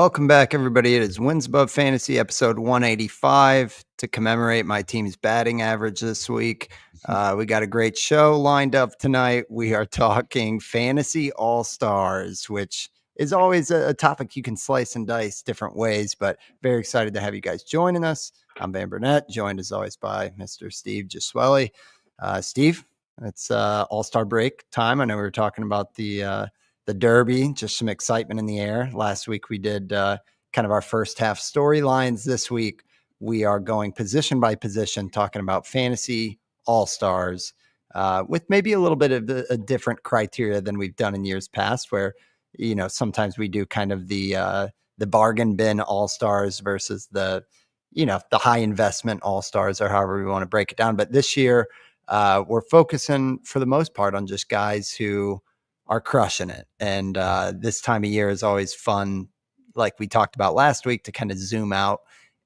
Welcome back, everybody. It is Wins Above Fantasy, episode 185. To commemorate my team's batting average this week, we got a great show lined up tonight. We are talking Fantasy All-Stars, which is always a topic you can slice and dice different ways, but very excited to have you guys joining us. I'm Burnett, joined as always by Mr. Steve Gesuele. Steve, it's All-Star break time. I know we were talking about the Derby, just some excitement in the air. Last week we did kind of our first half storylines. This week we are going position by position, talking about fantasy all-stars with maybe a little bit of a different criteria than we've done in years past, where, you know, sometimes we do kind of the bargain bin all-stars versus the high investment all-stars, or however we want to break it down. But this year we're focusing for the most part on just guys who are crushing it. And this time of year is always fun, like we talked about last week, to kind of zoom out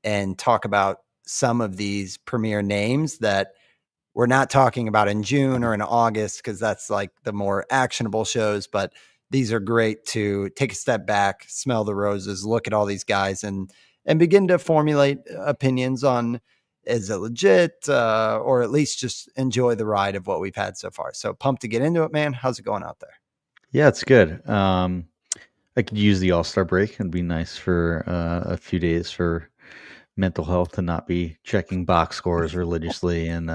and talk about some of these premier names that we're not talking about in June or in August, because that's like the more actionable shows. But these are great to take a step back, smell the roses, look at all these guys, and begin to formulate opinions on, is it legit, or at least just enjoy the ride of what we've had so far. So pumped to get into it, man. How's it going out there? Yeah, it's good. I could use the All-Star break. It'd be nice for a few days for mental health to not be checking box scores religiously. And,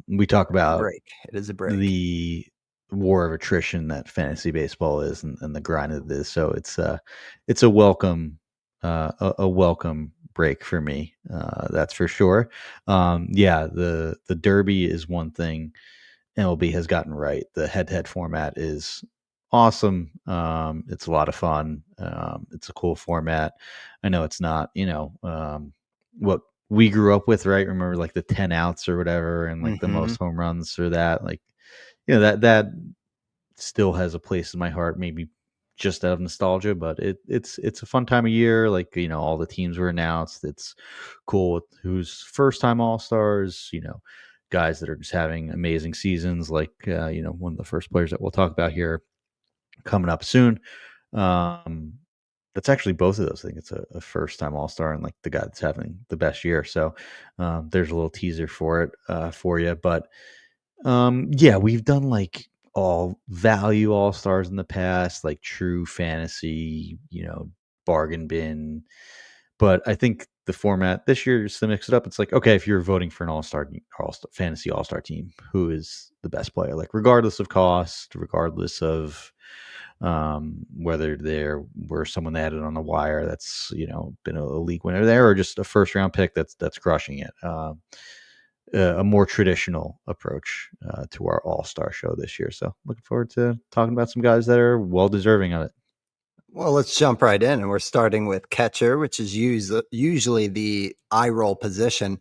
we talk about Break. It is a break. the war of attrition that fantasy baseball is, and the grind it is. So it's a welcome, a welcome break for me. That's for sure. The Derby is one thing MLB has gotten right. The head-to-head format is awesome. It's a lot of fun. It's a cool format. I know it's not, what we grew up with, right? Remember, like the 10 outs or whatever, and like the most home runs or that, like, that still has a place in my heart, maybe just out of nostalgia, but it's a fun time of year. Like, all the teams were announced. It's cool with who's first time all-stars, guys that are just having amazing seasons, like one of the first players that we'll talk about here coming up soon. That's actually both of those. I think it's a first time all-star and like the guy that's having the best year. So there's a little teaser for it for you. But we've done like all value all-stars in the past, like true fantasy, bargain bin. But I think the format this year, just to mix it up, it's like, okay, if you're voting for an all-star fantasy all-star team, who is the best player? Like, regardless of cost, regardless of whether there were someone that added on the wire that's been a league winner there, or just a first round pick that's crushing it. A more traditional approach to our all-star show this year. So looking forward to talking about some guys that are well deserving of it. Well, let's jump right in, and we're starting with catcher, which is usually the eye roll position.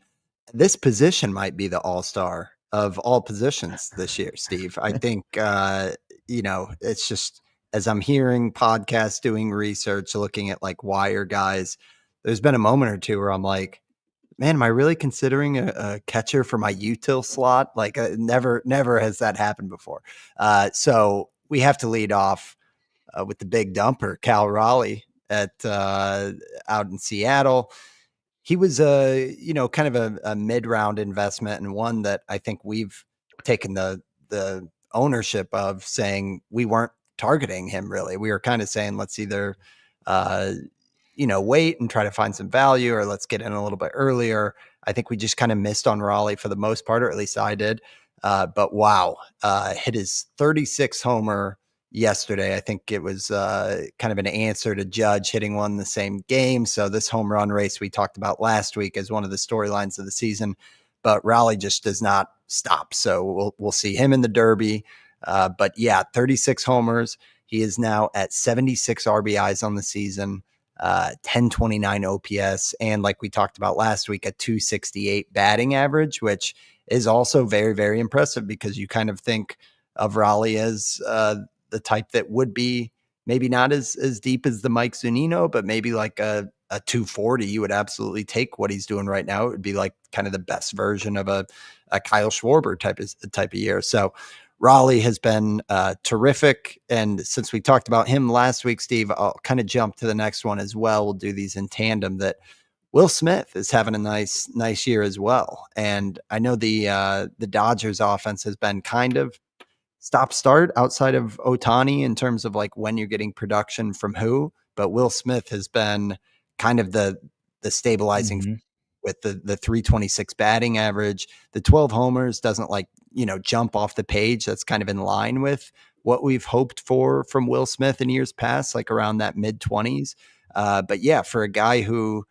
This position might be the all-star of all positions this year, Steve. I think, it's just, as I'm hearing podcasts, doing research, looking at like wire guys, there's been a moment or two where I'm like, man, am I really considering a catcher for my util slot? Like, never has that happened before. So we have to lead off with the big dumper, Cal Raleigh at out in Seattle. He was kind of a mid-round investment, and one that I think we've taken the ownership of, saying we weren't targeting him really. We were kind of saying, let's either wait and try to find some value, or let's get in a little bit earlier. I think we just kind of missed on Raleigh for the most part, or at least I did. But wow, hit his 36 homer yesterday. I think it was kind of an answer to Judge hitting one in the same game. So this home run race we talked about last week as one of the storylines of the season, but Raleigh just does not stop. So we'll see him in the Derby. But yeah, 36 homers. He is now at 76 RBIs on the season, 1029 OPS, and like we talked about last week, a 268 batting average, which is also very, very impressive, because you kind of think of Raleigh as the type that would be maybe not as deep as the Mike Zunino, but maybe like a 240. You would absolutely take what he's doing right now. It would be like kind of the best version of a Kyle Schwarber type of year. So Raleigh has been terrific. And since we talked about him last week, Steve, I'll kind of jump to the next one as well. We'll do these in tandem. That Will Smith is having a nice year as well. And I know the Dodgers offense has been kind of stop start outside of Otani in terms of like when you're getting production from who, but Will Smith has been kind of the stabilizing Mm-hmm. with the 326 batting average. The 12 homers doesn't like, jump off the page. That's kind of in line with what we've hoped for from Will Smith in years past, like around that mid 20s. But yeah, for a guy who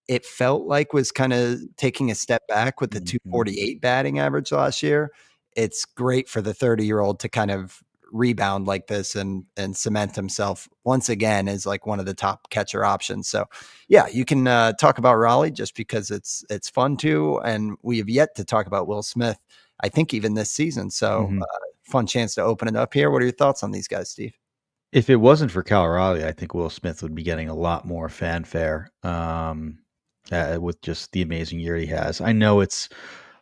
it felt like was kind of taking a step back with the Mm-hmm. 248 batting average last year, it's great for the 30-year-old to kind of rebound like this and cement himself once again as like one of the top catcher options. So yeah, you can talk about Raleigh just because it's fun to, and we have yet to talk about Will Smith, I think even this season. So Mm-hmm. fun chance to open it up here. What are your thoughts on these guys, Steve? If it wasn't for Cal Raleigh, I think Will Smith would be getting a lot more fanfare with just the amazing year he has. I know it's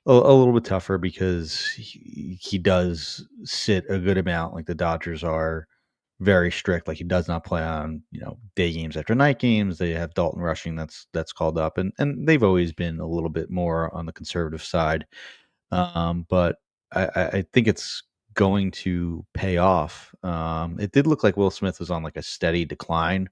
a little bit tougher because he does sit a good amount. Like the Dodgers are very strict. Like he does not play on day games after night games. They have Dalton Rushing that's called up, and they've always been a little bit more on the conservative side. But I think it's going to pay off. It did look like Will Smith was on like a steady decline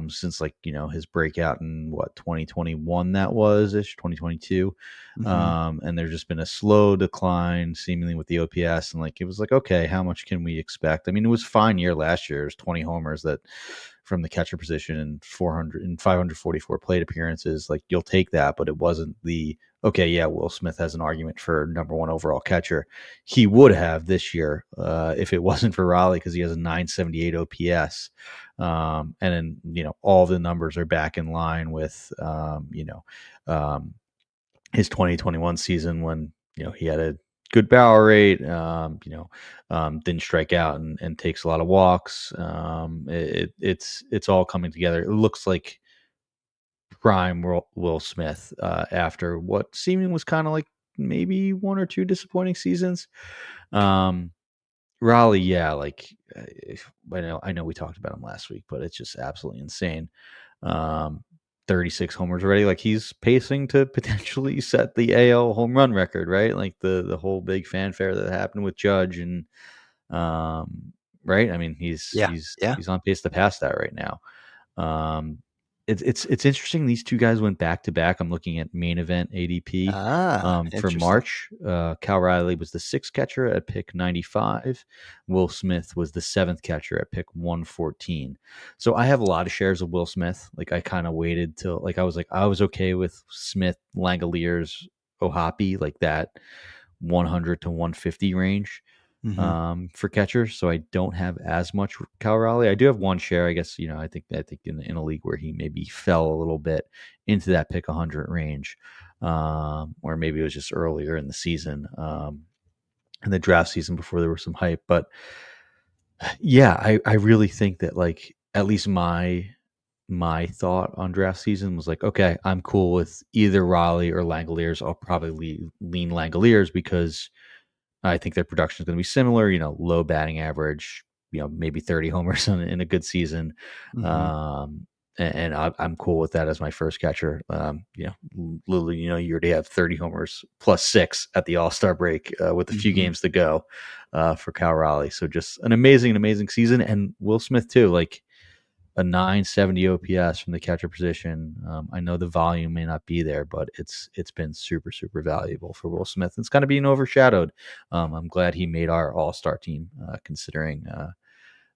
since like his breakout in what 2021 that was ish 2022, Mm-hmm. and there's just been a slow decline seemingly with the OPS, and like it was like okay, how much can we expect? I mean, it was a fine year last year. It was 20 homers that from the catcher position and 400 and 544 plate appearances. Like you'll take that, but it wasn't the okay, yeah, Will Smith has an argument for number one overall catcher. He would have this year if it wasn't for Raleigh because he has a 978 OPS. And then, all the numbers are back in line with, his 2021 season when, he had a good barrel rate, didn't strike out and takes a lot of walks. It's all coming together. It looks like prime Will Smith after what seeming was kind of like maybe one or two disappointing seasons. Um, Raleigh, yeah, like I know we talked about him last week, but it's just absolutely insane. Um, 36 homers already. Like he's pacing to potentially set the AL home run record, right? Like the whole big fanfare that happened with Judge and um, right. I mean, he's Yeah. he's Yeah. he's on pace to pass that right now. Um, it's interesting. These two guys went back to back. I'm looking at main event ADP for Interesting. March. Cal Riley was the sixth catcher at pick 95. Will Smith was the seventh catcher at pick 114. So I have a lot of shares of Will Smith. Like I kind of waited till I was okay with Smith, Langoliers, Ohapi, like that 100 to 150 range Mm-hmm. for catchers. So I don't have as much Cal Raleigh. I do have one share. I guess I think in a league where he maybe fell a little bit into that pick 100 range, or maybe it was just earlier in the season, in the draft season before there was some hype. But yeah, I really think that like at least my thought on draft season was like, okay, I'm cool with either Raleigh or Langoliers. I'll probably lean Langoliers because I think their production is going to be similar, low batting average, maybe 30 homers in a good season. Mm-hmm. And I'm cool with that as my first catcher. Literally, you already have 30 homers plus six at the All-Star break with a few Mm-hmm. games to go for Cal Raleigh. So just an amazing season. And Will Smith too, like a 970 OPS from the catcher position. I know the volume may not be there, but it's been super valuable for Will Smith. It's kind of being overshadowed. I'm glad he made our All Star team, considering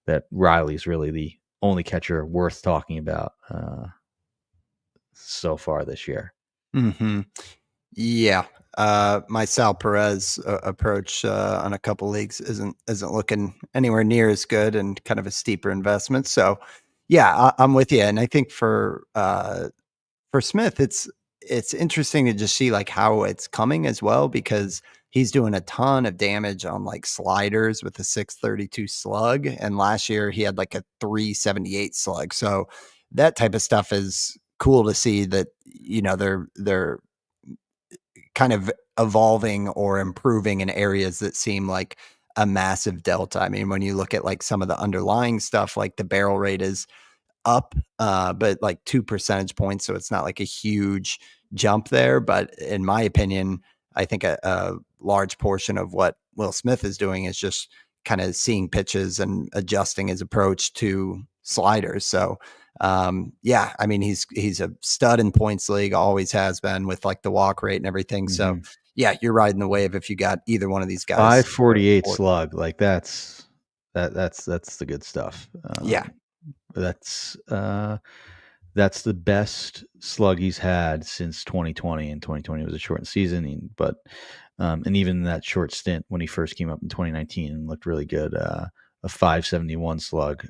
that Riley's really the only catcher worth talking about so far this year. Mm-hmm. Yeah. My Sal Perez approach on a couple leagues isn't looking anywhere near as good and kind of a steeper investment. So, yeah, I'm with you. And I think for Smith, it's interesting to just see like how it's coming as well because he's doing a ton of damage on like sliders with a 632 slug, and last year he had like a 378 slug. So that type of stuff is cool to see that they're kind of evolving or improving in areas that seem like a massive delta. I mean, when you look at like some of the underlying stuff, like the barrel rate is up, but like 2 percentage points. So it's not like a huge jump there. But in my opinion, I think a large portion of what Will Smith is doing is just kind of seeing pitches and adjusting his approach to sliders. So yeah, I mean, he's a stud in points league, always has been with like the walk rate and everything. So yeah, you're riding the wave if you got either one of these guys. 548 slug, like that's the good stuff. Yeah. That's the best slug he's had since 2020, and 2020 was a shortened season. But and even that short stint when he first came up in 2019 looked really good. A 571 slug.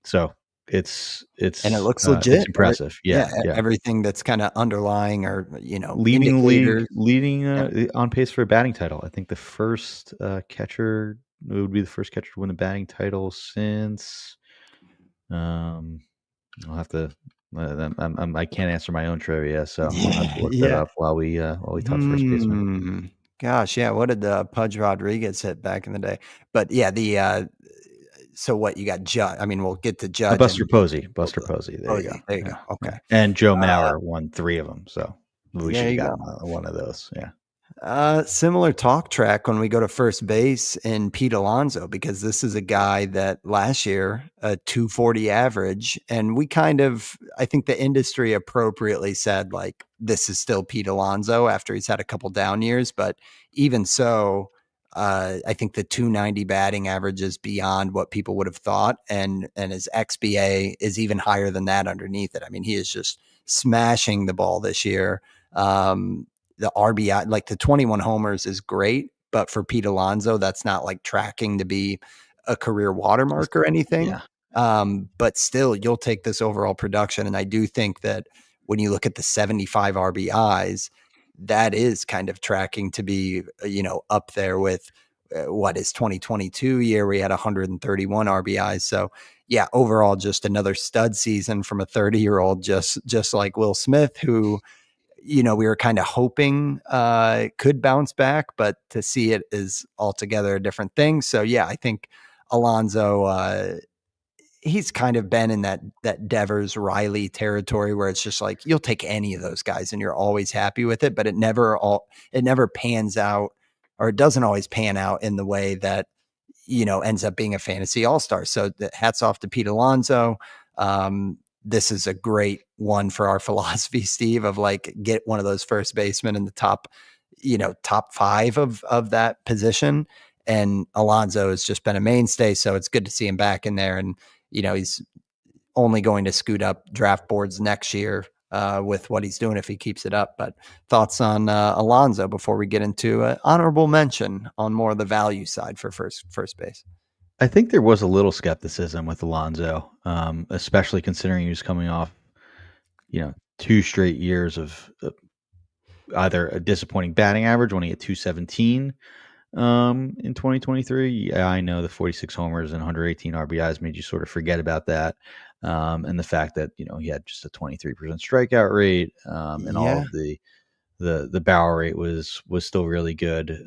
So it's And it looks legit. It's impressive. Yeah. Everything that's kind of underlying or Leading the league, indicators. on pace for a batting title. I think the first catcher, it would be the first catcher to win a batting title since. I'll have to. I can't answer my own trivia, so I'll have to look that up while we talk first baseman. Gosh, yeah. What did Pudge Rodriguez hit back in the day? But yeah, so what you got? Judge. I mean, we'll get to Judge. Buster Posey. Buster Posey. There you go. There you go. Okay. And Joe Mauer won 3 of them, so we there should you have go. gotten one of those. Yeah. Similar talk track when we go to first base in Pete Alonso, because this is a guy that last year a 240 average, and we I think the industry appropriately said like this is still Pete Alonso after he's had a couple down years, but even so, I think the 290 batting average is beyond what people would have thought, and his XBA is even higher than that underneath it. I mean, he is just smashing the ball this year. The RBI, like the 21 homers is great, but for Pete Alonso, that's not like tracking to be a career watermark or anything. Yeah. But still, you'll take this overall production. And I do think that when you look at the 75 RBIs, that is kind of tracking to be, up there with what is 2022 year, we had 131 RBIs. So yeah, overall, just another stud season from a 30-year-old, just like Will Smith, who, we were kind of hoping could bounce back, but to see it is altogether a different thing. So yeah, I think Alonso, he's kind of been in that Devers Riley territory where it's just like you'll take any of those guys and you're always happy with it, but it never pans out, or it doesn't always pan out in the way that ends up being a fantasy all-star. So hats off to Pete Alonso. This is a great one for our philosophy, Steve, of like get one of those first basemen in the top 5 of that position. And Alonso has just been a mainstay. So it's good to see him back in there. And, he's only going to scoot up draft boards next year with what he's doing if he keeps it up. But thoughts on Alonso before we get into an honorable mention on more of the value side for first base? I think there was a little skepticism with Alonso, especially considering he was coming off, 2 straight years of either a disappointing batting average when he had 217 in 2023. Yeah, I know the 46 homers and 118 RBIs made you sort of forget about that, and the fact that he had just a 23% strikeout rate, and all of the barrel rate was still really good.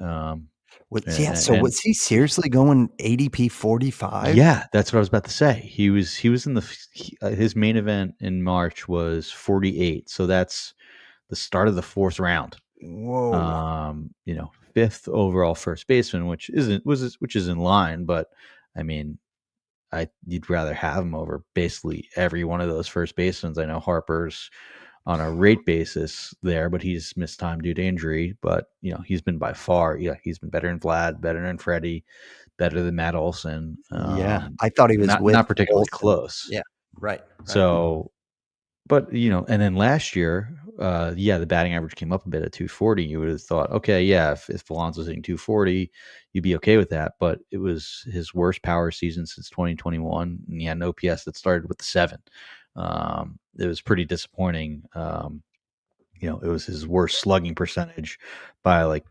So was he seriously going ADP 45? Yeah, that's what I was about to say. He was in his main event in March was 48. So that's the start of the 4th round. Whoa. 5th overall first baseman, which is in line, but I mean, you'd rather have him over basically every one of those first basemen. I know Harper's on a rate basis there, but he's missed time due to injury. But he's been by far, he's been better than Vlad, better than Freddie, better than Matt Olson. I thought he was not particularly Olsen. Close. Yeah, right. So, but and then last year, the batting average came up a bit at 240. You would have thought, okay, yeah, if Alonso's hitting 240, you'd be okay with that. But it was his worst power season since 2021, and he had an OPS that started with the 7. It was pretty disappointing. It was his worst slugging percentage by like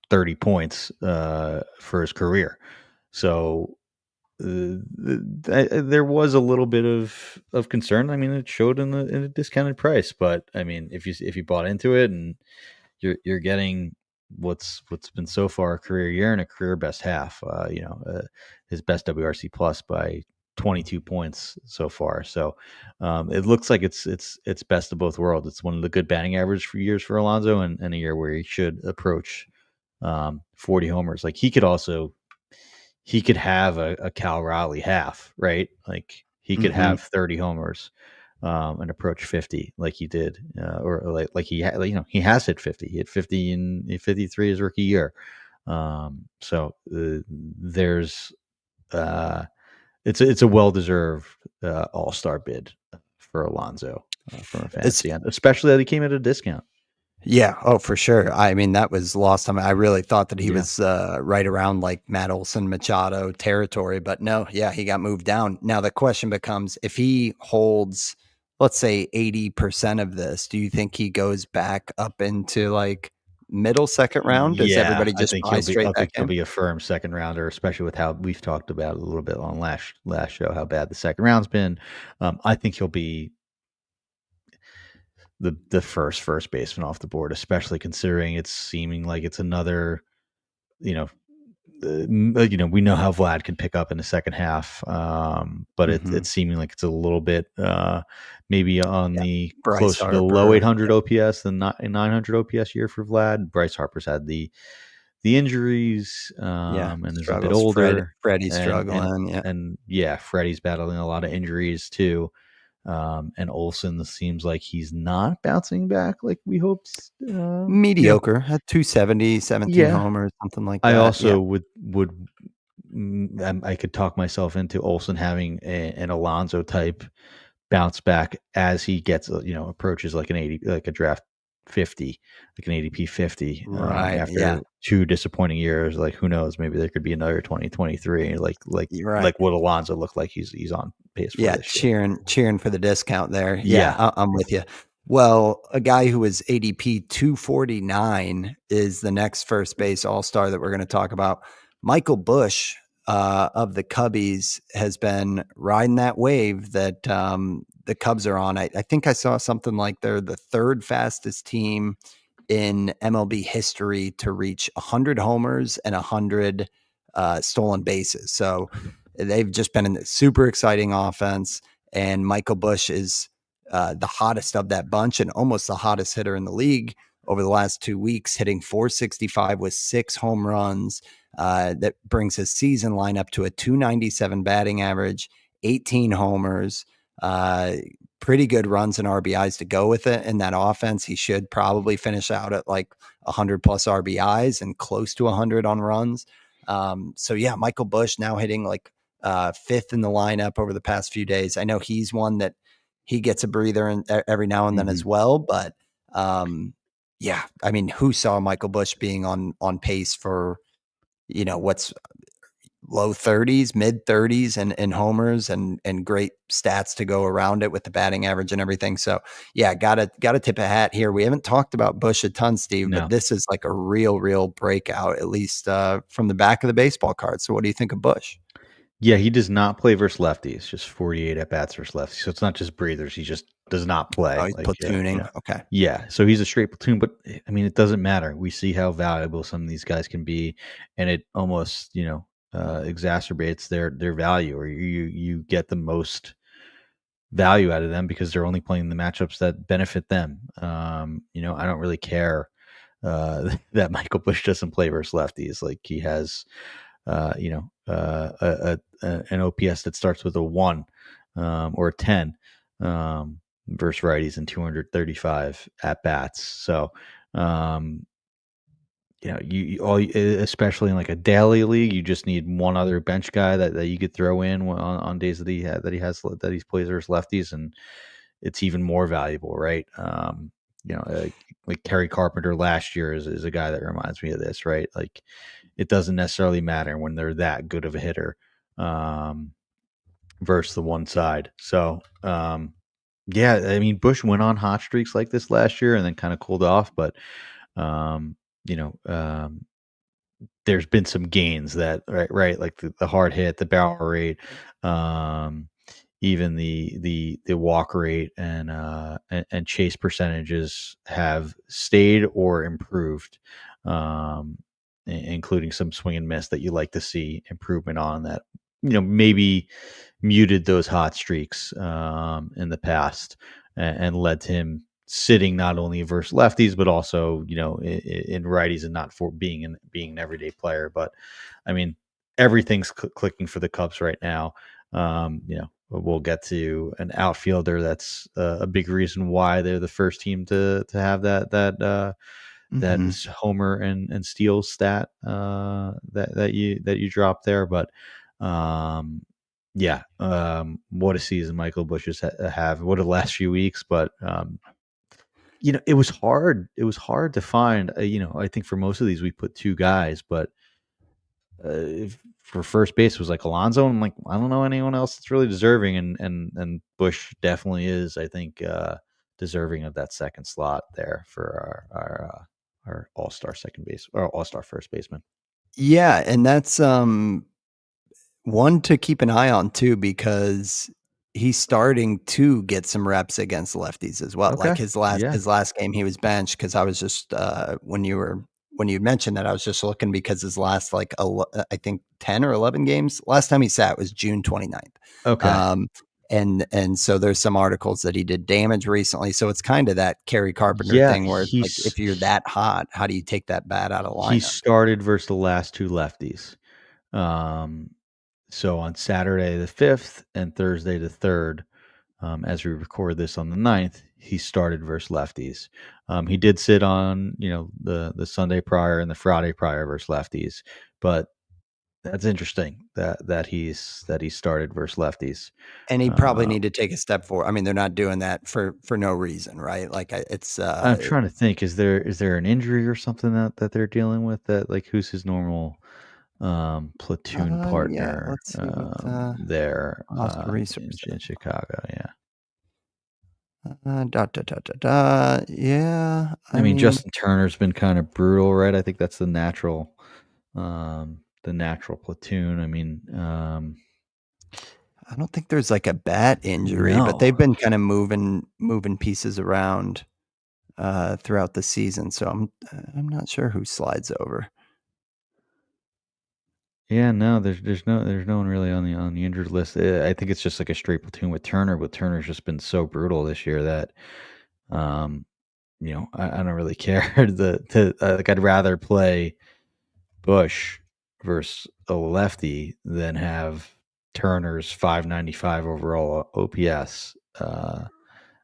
30 points for his career. So there was a little bit of concern. I mean, it showed in the discounted price, but I mean, if you bought into it and you're getting what's been so far a career year and a career best half. His best WRC plus by 22 points so far. So it looks like it's best of both worlds. It's one of the good batting average for years for Alonso, and a year where he should approach 40 homers. Like he could have a Cal Raleigh half, right? Like he could Hmm. have 30 homers and approach 50 like he did, or like he has hit 50. He hit 50 in 53 his rookie year. There's uh, it's a well deserved All Star bid for Alonso from a It's fantasy end, especially that he came at a discount. Yeah. Oh, for sure. I mean, that was lost on me. I really thought that he Yeah. was right around like Matt Olson, Machado territory, but no, yeah, he got moved down. Now the question becomes, if he holds, let's say 80% of this, do you think he goes back up into like middle second round? Does Yeah, everybody just buy I straight back think he'll in? be a firm second rounder, especially with how we've talked about a little bit on last show how bad the second round's been. I think he'll be the first baseman off the board, especially considering it's seeming like it's another, you know, we know how Vlad can pick up in the second half, but Hmm. it's seeming like it's a little bit maybe on Yeah. the Bryce closer to low Harper. 800 OPS than 900 OPS year for Vlad. Bryce Harper's had the injuries Yeah. and is a bit Struggles. older, Freddie and struggling. Yeah. yeah, Freddie's battling a lot of injuries too. And Olson seems like he's not bouncing back like we hoped. Mediocre. Had 270, 17 Yeah, homers, something like I that. Yeah. also would I could talk myself into Olson having an Alonso type bounce back as he gets approaches like an 80, like a draft 50, like an ADP 50 Right. Yeah. after two disappointing years. Like who knows, maybe there could be another 2023 You're right. like what Alonso looked like he's on pace for Yeah, this year. cheering for the discount there. Yeah, Yeah. I'm with you. Well, a guy who is ADP 249 is the next first base all-star that we're gonna talk about. Michael Busch, of the Cubbies has been riding that wave that, the Cubs are on. I think I saw something like they're the 3rd fastest team in MLB history to reach 100 homers and 100 stolen bases. So they've just been in a super exciting offense, and Michael Busch is the hottest of that bunch and almost the hottest hitter in the league over the last 2 weeks, hitting 465 with 6 home runs. That brings his season lineup to a 297 batting average, 18 homers. Uh, Pretty good runs and RBIs to go with it in that offense. He should probably finish out at like 100 plus RBIs and close to 100 on runs. So yeah, Michael Busch now hitting like 5th in the lineup over the past few days. I know he's one that he gets a breather every now and then Hmm. as well, but yeah, I mean, who saw Michael Busch being on pace for what's low 30s, mid 30s and homers and great stats to go around it with the batting average and everything. So yeah, gotta tip a hat here. We haven't talked about Bush a ton, Steve, but No. this is like a real breakout, at least from the back of the baseball card. So what do you think of Bush? Yeah, he does not play versus lefties. Just 48 at bats versus lefties. So it's not just breathers. He just does not Oh, play. he's Like, platooning. Okay. yeah. So he's a straight platoon. But I mean, it doesn't matter. We see how valuable some of these guys can be, and it almost exacerbates their value, or you get the most value out of them because they're only playing the matchups that benefit them. I don't really care that Michael Bush doesn't play versus lefties. Like he has an OPS that starts with a 1 or a 10 versus righties and 235 at bats. So, um, especially in like a daily league, you just need one other bench guy that you could throw in on days that he plays versus lefties, and it's even more valuable, right? You know, like Kerry Carpenter last year is a guy that reminds me of this, right? Like it doesn't necessarily matter when they're that good of a hitter um, versus the one side. So, yeah, I mean, Bush went on hot streaks like this last year and then kind of cooled off, but um, you know, um, there's been some gains that right, like the hard hit, the barrel rate, um, even the walk rate and chase percentages have stayed or improved, including some swing and miss that you like to see improvement on that, maybe muted those hot streaks in the past, and led to him sitting not only versus lefties but also in righties, and not for being an everyday player. But I mean, everything's clicking for the Cubs right now. We'll get to an outfielder that's a big reason why they're the first team to have that Mhm. is homer and steals stat that you dropped there. But um, yeah, what a season Michael Bush has have. What a last few weeks. But it was hard. It was hard to find. I think for most of these we put two guys, but for first base was like Alonso, and I'm like, I don't know anyone else that's really deserving, and Bush definitely is, I think, deserving of that second slot there for our all-star second base or all-star first baseman. Yeah, and that's, one to keep an eye on too, because he's starting to get some reps against lefties as well. Like Okay. Yeah. his last game, he was benched because I was just, when you mentioned that, I was just looking because his last, like, I think 10 or 11 games, last time he sat was June 29th. Okay. Um, and so there's some articles that he did damage recently. So it's kind of that Kerry Carpenter Yeah, thing where it's like, if you're that hot, how do you take that bat out of he lineup? started versus the last two lefties. Um, so on Saturday the 5th and Thursday the 3rd, as we record this on the 9th, he started versus lefties. He did sit on, the Sunday prior and the Friday prior versus lefties, but that's interesting that he started versus lefties. And he probably Uh, need to take a step forward. I mean, they're not doing that for no reason, right? Like, it's, I'm trying to think, is there an injury or something that they're dealing with, that like who's his normal platoon yeah, partner let's see what, there Oscar research in said. Chicago? Yeah. Yeah, I I mean, mean, Justin Turner's been kind of brutal, right? I think that's the natural platoon. I mean, I don't think there's, like, a bat injury, but no, they've been kinda moving pieces around, throughout the season, so I'm not sure who slides over. yeah, no, there's no one really on the injured list. I think it's just like a straight platoon with Turner, but Turner's just been so brutal this year that, um, I don't really care. Like, I'd rather play Bush versus a lefty than have Turner's 595 overall OPS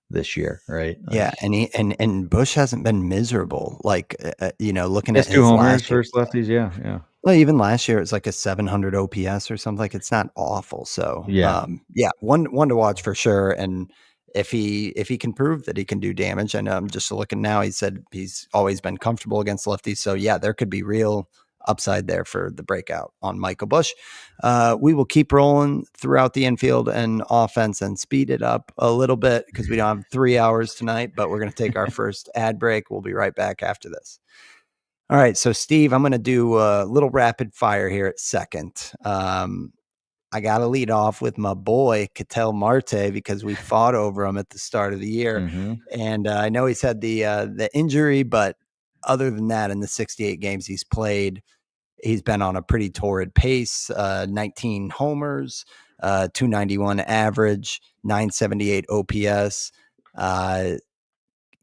this year, right? Yeah, Like, and and Bush hasn't been miserable, like, looking he has at two his homers last year. versus lefties. Yeah, yeah, Well, even last year, it was like a 700 OPS or something, like, it's not awful, so, yeah. yeah, one to watch for sure, and if he can prove that he can do damage, I know I'm just looking now, he said he's always been comfortable against lefties, so, yeah, there could be real upside there for the breakout on Michael Bush. We will keep rolling throughout the infield and offense and speed it up a little bit because we don't have 3 hours tonight, but we're gonna take our first ad break. We'll be right back after this. All right, so Steve, I'm going to do a little rapid fire here at second. I got to lead off with my boy Ketel Marte because we fought over him at the start of the year, Hmm. and I know he's had the injury, but other than that, in the 68 games he's played, he's been on a pretty torrid pace. 19 homers, 291 average, 978 OPS. Uh,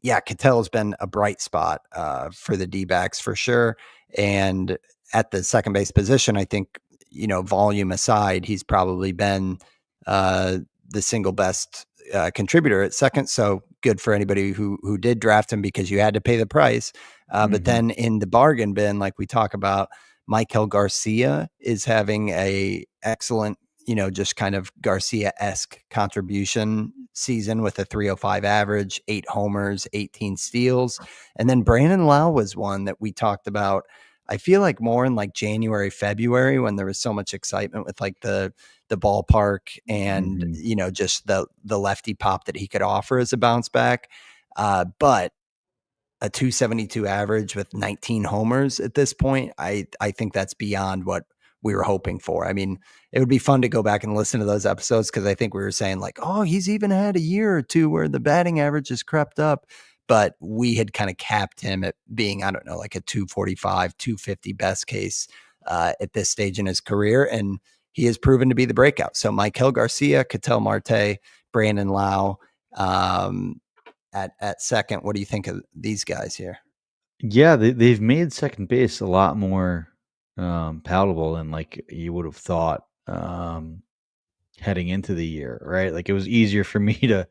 yeah, Catel's been a bright spot for the D-backs for sure. And at the second base position, I think, volume aside, he's probably been the single best contributor at second. So good for anybody who did draft him because you had to pay the price. But Hmm. then in the bargain bin, like we talk about, Michael Garcia is having a excellent, just kind of Garcia-esque contribution season with a 305 average, 8 homers, 18 steals. And then Brandon Lau was one that we talked about. I feel like more in like January, February when there was so much excitement with like the ballpark and Hmm. just the lefty pop that he could offer as a bounce back. But a 272 average with 19 homers at this point, I think that's beyond what we were hoping for. I mean, it would be fun to go back and listen to those episodes because I think we were saying like, oh, he's even had a year or two where the batting average has crept up. But we had kind of capped him at being, I don't know, like a 245, 250 best case at this stage in his career. And he has proven to be the breakout. So Maikel Garcia, Ketel Marte, Brandon Lau at second. What do you think of these guys here? Yeah, they've made second base a lot more palatable than like you would have thought heading into the year, right? Like it was easier for me to,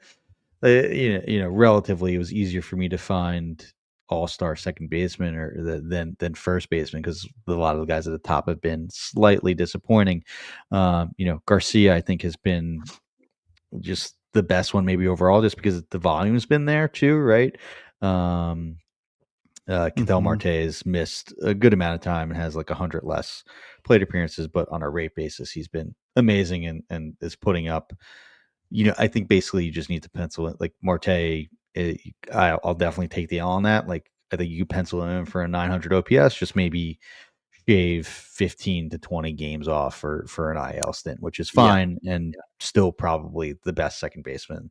relatively, it was easier for me to find all-star second baseman than first baseman because a lot of the guys at the top have been slightly disappointing. Garcia, I think, has been just the best one maybe overall, just because the volume's been there too, right? Ketel Mm-hmm. Marte has missed a good amount of time and has like 100 less plate appearances, but on a rate basis, he's been amazing and is putting up. I think basically you just need to pencil it like Marte. I'll definitely take the L on that. Like I think you pencil him in for a 900 OPS, just maybe shave 15 to 20 games off for an IL stint, which is Yeah. fine and still probably the best second baseman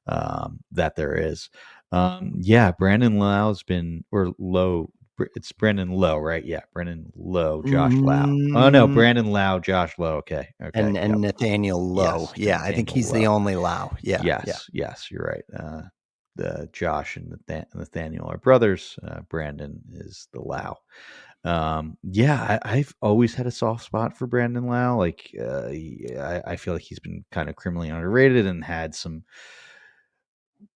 that there is. Brandon Lau's been or Lowe. It's Brandon Lowe, right? Yeah, Brandon Lowe, Josh Lau. Oh no, Mm, Brandon Lau, Josh Lowe. Okay, okay, and yep, Nathaniel Lowe. yes, Yeah, I think Nathaniel he's the Lowe. only Lau. Yeah, yeah. Yes, you're right. The Josh and Nathaniel are brothers. Brandon is the Lau. I've always had a soft spot for Brandon Lau. Like, I feel like he's been kind of criminally underrated and had some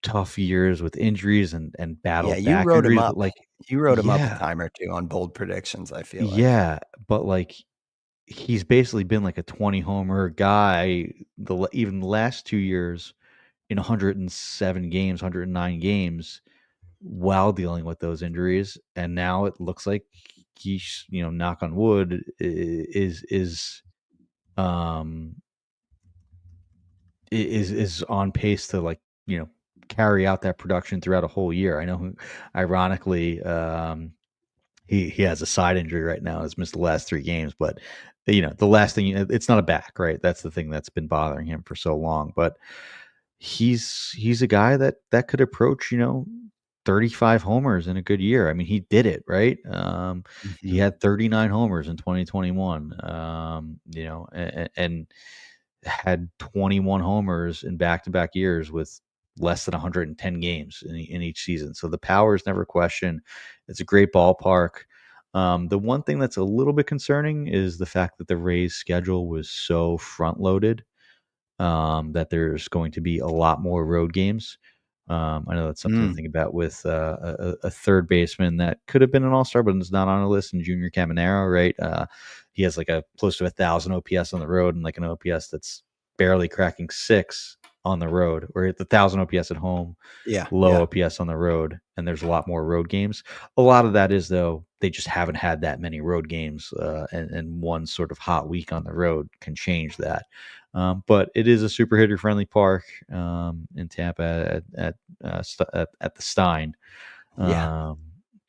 tough years with injuries and Yeah, battled you back wrote him injuries. But up. like, You wrote him up a yeah, time or two on bold predictions, I feel like. yeah, but like he's basically been like a 20 homer guy even the last 2 years in 107 games, 109 games while dealing with those injuries. And now it looks like he's, knock on wood, um is on pace to like, carry out that production throughout a whole year. I know, ironically, he has a side injury right now. Has missed the last 3 games, but the last thing, it's not a back, right? That's the thing that's been bothering him for so long. But he's a guy that could approach 35 homers in a good year. I mean, he did it, right? He Mhm. had 39 homers in 2021. And had 21 homers in back-to-back years with less than 110 games in each season. So the power is never questioned. It's a great ballpark. The one thing that's a little bit concerning is the fact that the Rays schedule was so front loaded, that there's going to be a lot more road games. I know that's something to Mm, think about with a third baseman that could have been an all-star, but is not on a list, in Junior Caminero, right? He has like a close to 1,000 OPS on the road and like an OPS that's barely cracking 6 on the road, or at the 1,000 OPS at home, yeah, low yeah. OPS on the road, and there's a lot more road games. A lot of that is, though, they just haven't had that many road games, and one sort of hot week on the road can change that. But it is a super hitter friendly park in Tampa at the Stein. Yeah. Um,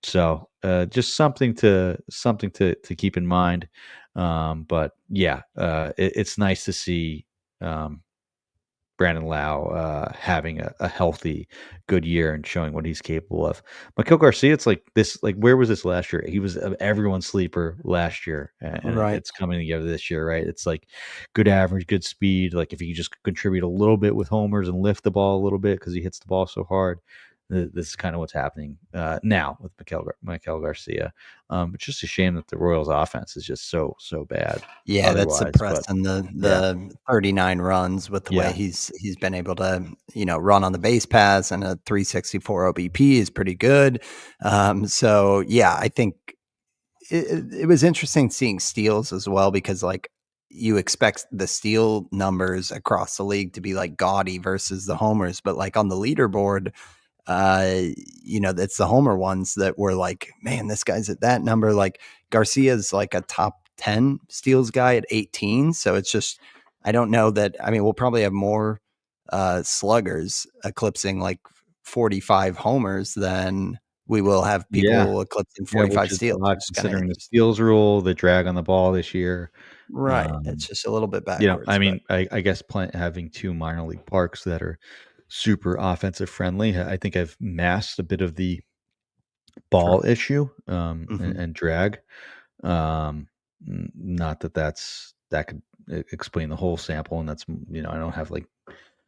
just something to keep in mind. But yeah, it's nice to see um, Brandon Lau having a healthy, good year and showing what he's capable of. Maikel Garcia, it's like this. Like, where was this last year? He was everyone's sleeper last year, and Right. it's coming together this year, right? It's like good average, good speed. Like if he just contribute a little bit with homers and lift the ball a little bit because he hits the ball so hard. This is kind of what's happening now with Maikel Garcia. It's just a shame that the Royals' offense is just so bad Yeah, that's otherwise. But suppressing yeah, the 39 runs with the way yeah. he's been able to, run on the base paths, and a 364 OBP is pretty good. So yeah, I think it was interesting seeing steals as well because like you expect the steal numbers across the league to be like gaudy versus the homers, but like on the leaderboard, uh, it's the homer ones that were like, man, this guy's at that number. Like Garcia's like a top 10 steals guy at 18. So it's just, I don't know that. I mean, we'll probably have more sluggers eclipsing like 45 homers than we will have Yeah. people eclipsing Yeah, which 45 is steals, odd which is kind of considering the interesting. steals rule, the drag on the ball this year. Right. It's Um, just a little bit I backwards, but mean, I guess having 2 minor league parks that are super offensive friendly, I think I've masked a bit of the true. ball issue, Mhm. and drag. Um, not that that could explain the whole sample, and that's, I don't have, like,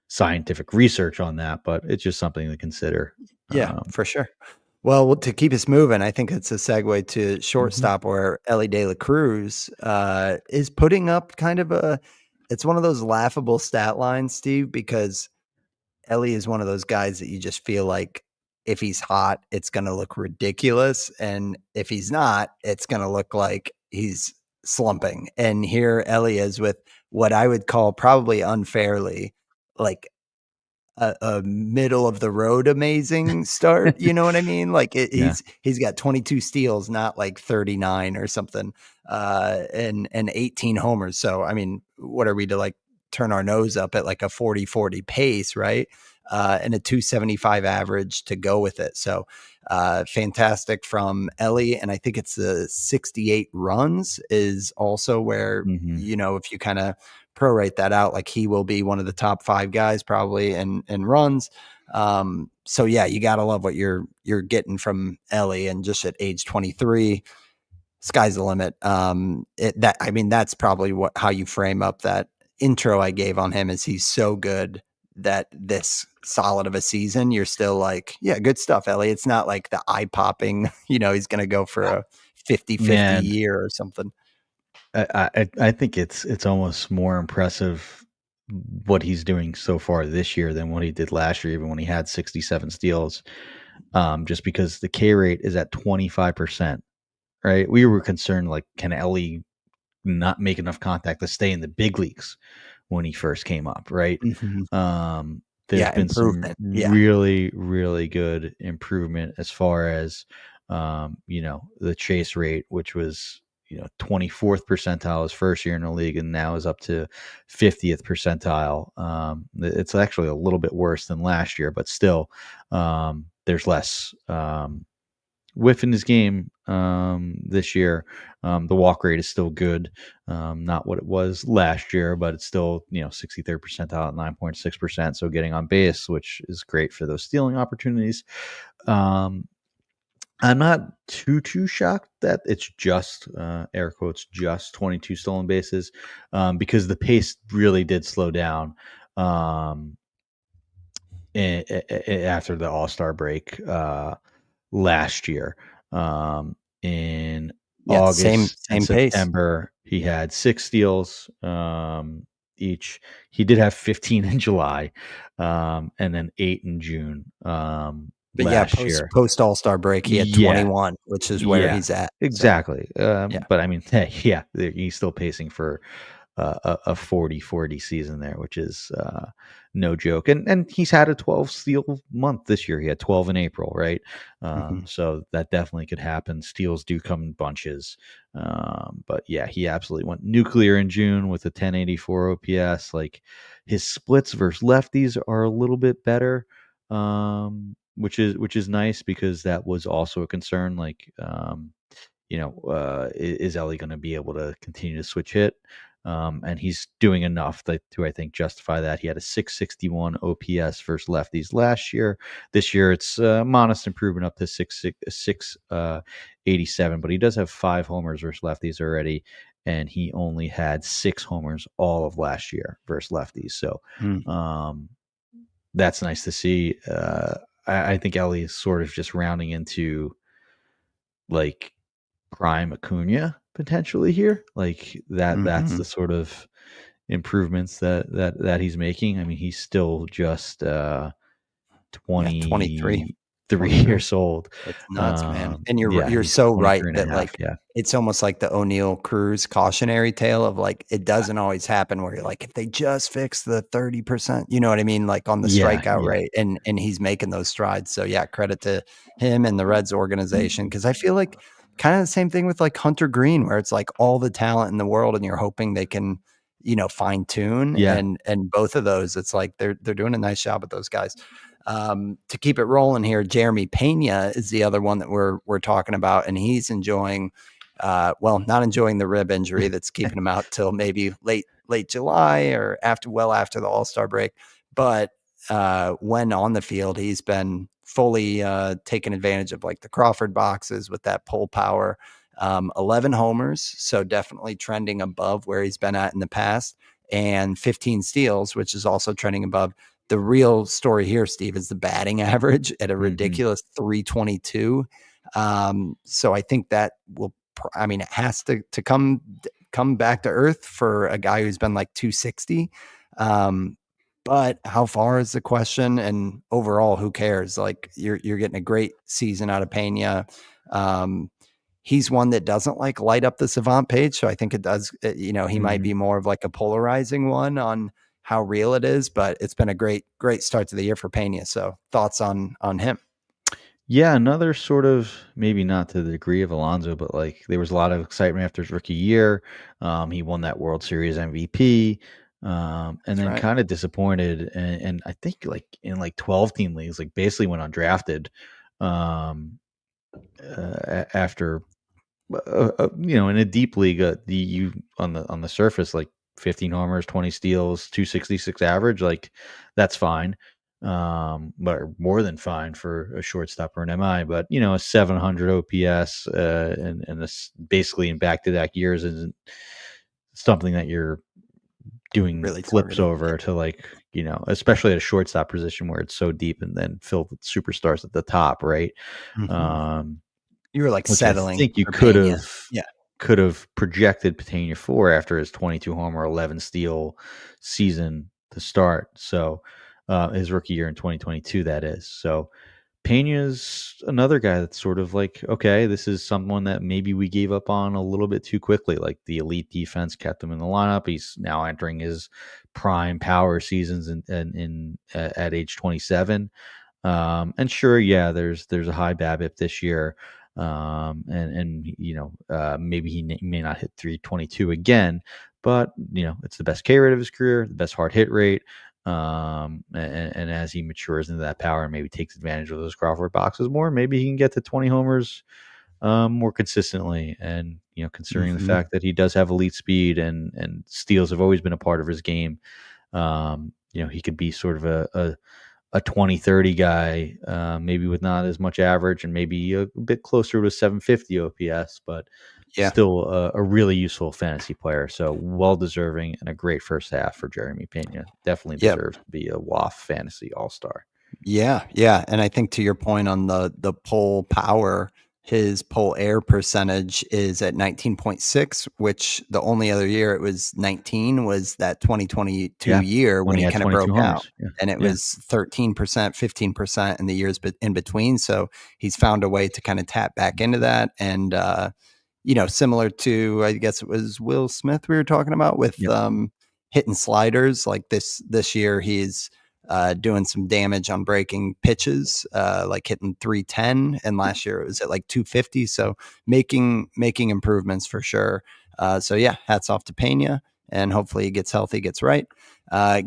scientific research on that, but it's just something to consider. Yeah, Um for sure. Well, to keep us moving, I think it's a segue to Mhm. shortstop where Ellie De La Cruz is putting up kind of it's one of those laughable stat lines, Steve, because Ellie is one of those guys that you just feel like if he's hot, it's going to look ridiculous. And if he's not, it's going to look like he's slumping. And here Ellie is with what I would call probably unfairly like a middle of the road amazing start, you know what I mean? Like Yeah. he's got 22 steals, not like 39 or something, and 18 homers. So I mean, what are we to like turn our nose up at like a 40-40 pace, right? And a 275 average to go with it. So fantastic from Ellie, and I think it's the 68 runs is also where Mhm. if you kind of prorate that out, like he will be one of the top 5 guys probably in runs. So yeah, you gotta love what you're getting from Ellie, and just at age 23, sky's the limit. I mean, that's probably how you frame up that intro I gave on him. Is he's so good that this solid of a season, you're still like, yeah, good stuff, Ellie. It's not like the eye popping, he's gonna go for a 50-50 Man, year or something. I think it's almost more impressive what he's doing so far this year than what he did last year, even when he had 67 steals. Just because the K rate is at 25%, right? We were concerned, like, can Ellie not make enough contact to stay in the big leagues when he first came up, right? Mhm. There's Yeah, been some improvement. Yeah. really, really good improvement as far as, the chase rate, which was, 24th percentile his first year in the league and now is up to 50th percentile. It's actually a little bit worse than last year, but still, there's less, whiff in his game this year. The walk rate is still good, not what it was last year, but it's still 63rd percentile at 9.6%. So getting on base, which is great for those stealing opportunities. Um, I'm not too shocked that it's just air quotes just 22 stolen bases, because the pace really did slow down. Um, After the All Star break, last year. In Yeah, same August and same pace. September, he had 6 steals, each. He did have 15 in July, and then 8 in June, But yeah, last post year. post All-Star break, he had Yeah, 21, which is where yeah, he's at. So, exactly. yeah. But I mean, hey, yeah, he's still pacing for a 40-40 season there, which is no joke. And he's had a 12 steal month this year. He had 12 in April, right? Mhm. So that definitely could happen. Steals do come in bunches. But yeah, he absolutely went nuclear in June with a 1084 OPS. Like, his splits versus lefties are a little bit better. Which is nice because that was also a concern. Like, is Ellie going to be able to continue to switch hit? And he's doing enough to, I think, justify that. He had a 661 OPS versus lefties last year. This year, it's modest improvement up to 687, but he does have 5 homers versus lefties already, and he only had 6 homers all of last year versus lefties. So, Mm. um, that's nice to see. I think Ellie is sort of just rounding into, like, prime Acuna potentially here. Like, that's the Mhm. sort of improvements that he's making. I mean, he's still just Yeah, 23. 23 23. years old. It's nuts, man. And Yeah, you're he's so right 23 and a that, half. like, Yeah. it's almost like the O'Neal Cruz cautionary tale of, like, it doesn't always happen where you're like, if they just fix the 30%, you know what I mean? Like, on the Yeah, strikeout yeah. rate, and he's making those strides. So, yeah, credit to him and the Reds organization, because I feel like kinda the same thing with, like, Hunter Green, where it's, like, all the talent in the world, and you're hoping they can, fine tune, Yeah. and both of those, it's like they're doing a nice job with those guys. To keep it rolling here, Jeremy Pena is the other one that we're talking about, and he's enjoying, not enjoying the rib injury that's keeping him out till maybe late July or after the All-Star break. But when on the field, he's been fully taking advantage of like the Crawford boxes with that pull power. 11 homers, so definitely trending above where he's been at in the past, and 15 steals, which is also trending above. The real story here, Steve, is the batting average at a ridiculous 322. So I think that will, it has to come back to earth for a guy who's been like 260. But how far is the question? And overall, who cares? Like you're getting a great season out of Pena. He's one that doesn't like light up the Savant page. So I think it does, he might be more of like a polarizing one on how real it is, but it's been a great start to the year for Pena. So thoughts on him? Yeah, another sort of, maybe not to the degree of Alonso, but like there was a lot of excitement after his rookie year. He won that World Series MVP, and That's then right. kind of disappointed. And I think like in like 12-team leagues, like basically went undrafted after in a deep league, you on the surface, like 15 homers, 20 steals, 266 average, like that's fine. But more than fine for a shortstop or an MI, but a 700 OPS, and this basically in back-to-back years isn't something that you're doing Really flips targeting. over to, like, especially at a shortstop position where it's so deep and then filled with superstars at the top, right? Mm-hmm. Um, You were like which I settling think you for Pena. Yeah. could have projected Patena for after his 22 homer, 11 steal season to start. So his rookie year in 2022, that is. So Pena's another guy that's sort of like, okay, this is someone that maybe we gave up on a little bit too quickly. Like the elite defense kept him in the lineup. He's now entering his prime power seasons at age 27. And sure, yeah, there's a high BABIP this year, maybe he may not hit 322 again, but it's the best K rate of his career, the best hard hit rate, and as he matures into that power and maybe takes advantage of those Crawford boxes more, maybe he can get to 20 homers more consistently. And considering the Mm-hmm. fact that he does have elite speed and steals have always been a part of his game, he could be sort of a 20-30 guy, maybe with not as much average and maybe a bit closer to 750 OPS, but Yeah. still a really useful fantasy player. So well deserving and a great first half for Jeremy Pena. Definitely Yep. deserves to be a WAF fantasy all-star. Yeah, yeah, and I think to your point on the pull power, his pull air percentage is at 19.6, which the only other year it was 19 was that 2022 Yeah. year When when he he had kind of 22 broke out, homers. Yeah. and it Yeah. was 13%, 15% in the years in between. So he's found a way to kind of tap back into that, and similar to, I guess it was Will Smith we were talking about with Yep. hitting sliders. Like this year, he's doing some damage on breaking pitches, like hitting 310, and last year it was at like 250. So making improvements for sure. So yeah, hats off to Pena, and hopefully he gets healthy, gets right.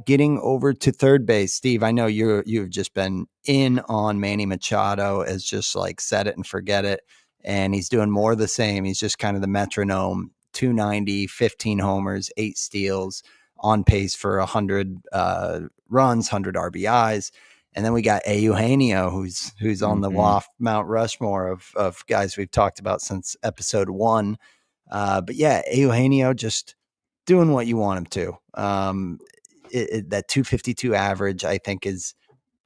Getting over to third base, Steve. I know you've just been in on Manny Machado as just like set it and forget it, and he's doing more of the same. He's just kind of the metronome. 290, 15 homers, 8 steals, on pace for 100 runs, 100 RBIs. And then we got Eugenio, who's on the Mm-hmm. Mount Rushmore of guys we've talked about since episode 1. But yeah, Eugenio just doing what you want him to. That 252 average, I think, is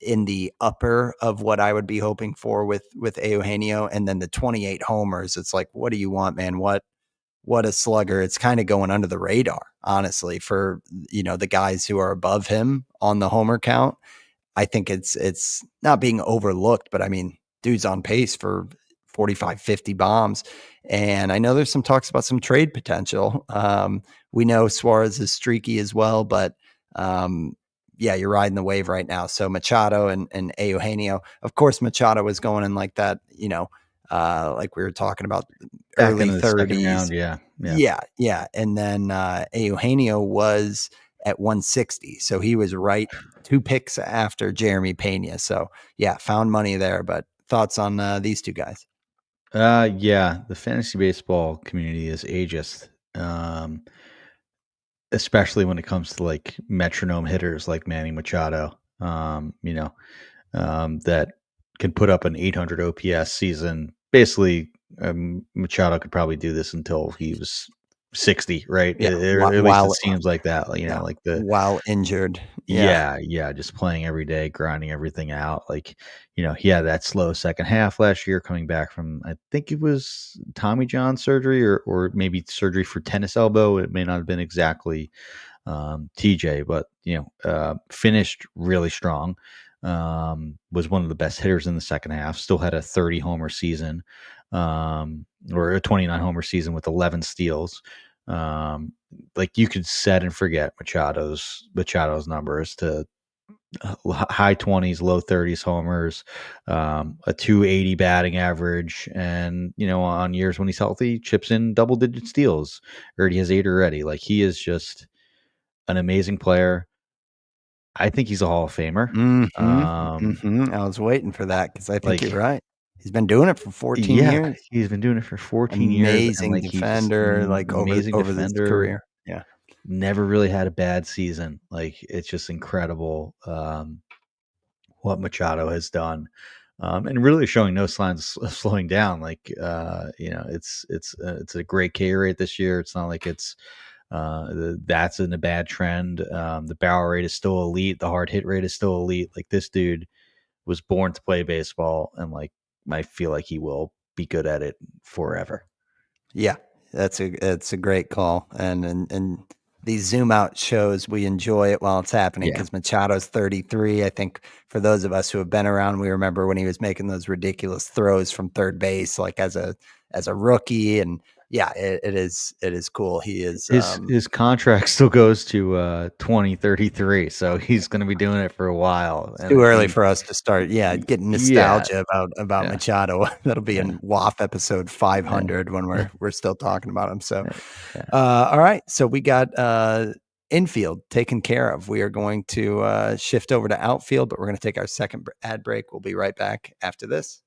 in the upper of what I would be hoping for with Eugenio. And then the 28 homers, it's like, what do you want, man? What a slugger. It's kind of going under the radar, honestly, for the guys who are above him on the homer count. I think it's not being overlooked, but I mean, dude's on pace for 45, 50 bombs. And I know there's some talks about some trade potential. We know Suarez is streaky as well, but yeah, you're riding the wave right now. So Machado and Eugenio, of course, Machado was going in like that, like we were talking about, Back early into the second 30s. round. Yeah. Yeah. Yeah, yeah. And then Eugenio was at 160. So he was right 2 picks after Jeremy Pena. So yeah, found money there. But thoughts on these two guys? Yeah, the fantasy baseball community is ageist. Especially when it comes to like metronome hitters like Manny Machado, that can put up an 800 OPS season. Basically, Machado could probably do this until he was 60, right? Yeah, Or at least it seems like that. yeah, Like the while injured. Yeah. yeah, just playing every day, grinding everything out. Like, he had that slow second half last year coming back from, I think it was Tommy John surgery or maybe surgery for tennis elbow. It may not have been exactly TJ, but finished really strong. Was one of the best hitters in the second half. Still had a 30 homer season, or a 29 homer season with 11 steals. Like you could set and forget Machado's numbers to high 20s, low 30s homers, a 280 batting average, and on years when he's healthy, chips in double digit steals. Already has 8 already. Like he is just an amazing player. I think he's a Hall of Famer. I was waiting for that because I think you're Like, right. He's been doing it for 14 yeah, years. he's been doing it for 14 years, and Amazing like he's defender, like amazing over this defender. career. Yeah. Never really had a bad season. Like it's just incredible what Machado has done, and really showing no signs of slowing down. Like it's a great K rate this year. It's not like that's in a bad trend. The barrel rate is still elite. The hard hit rate is still elite. Like this dude was born to play baseball, and like I feel like he will be good at it forever. Yeah, it's a great call, and these zoom out shows, we enjoy it while it's happening Yeah. because Machado's 33. I think for those of us who have been around, we remember when he was making those ridiculous throws from third base, like as a rookie, and yeah, it is cool. He is His contract still goes to 2033, so he's going to be doing it for a while. it's And too early for us to start, getting yeah, nostalgia about yeah, Machado. That'll be yeah, in WAF episode yeah, 500 when we're still talking about him. So, yeah, yeah. all right. So we got infield taken care of. We are going to shift over to outfield, but we're going to take our second ad break. We'll be right back after this.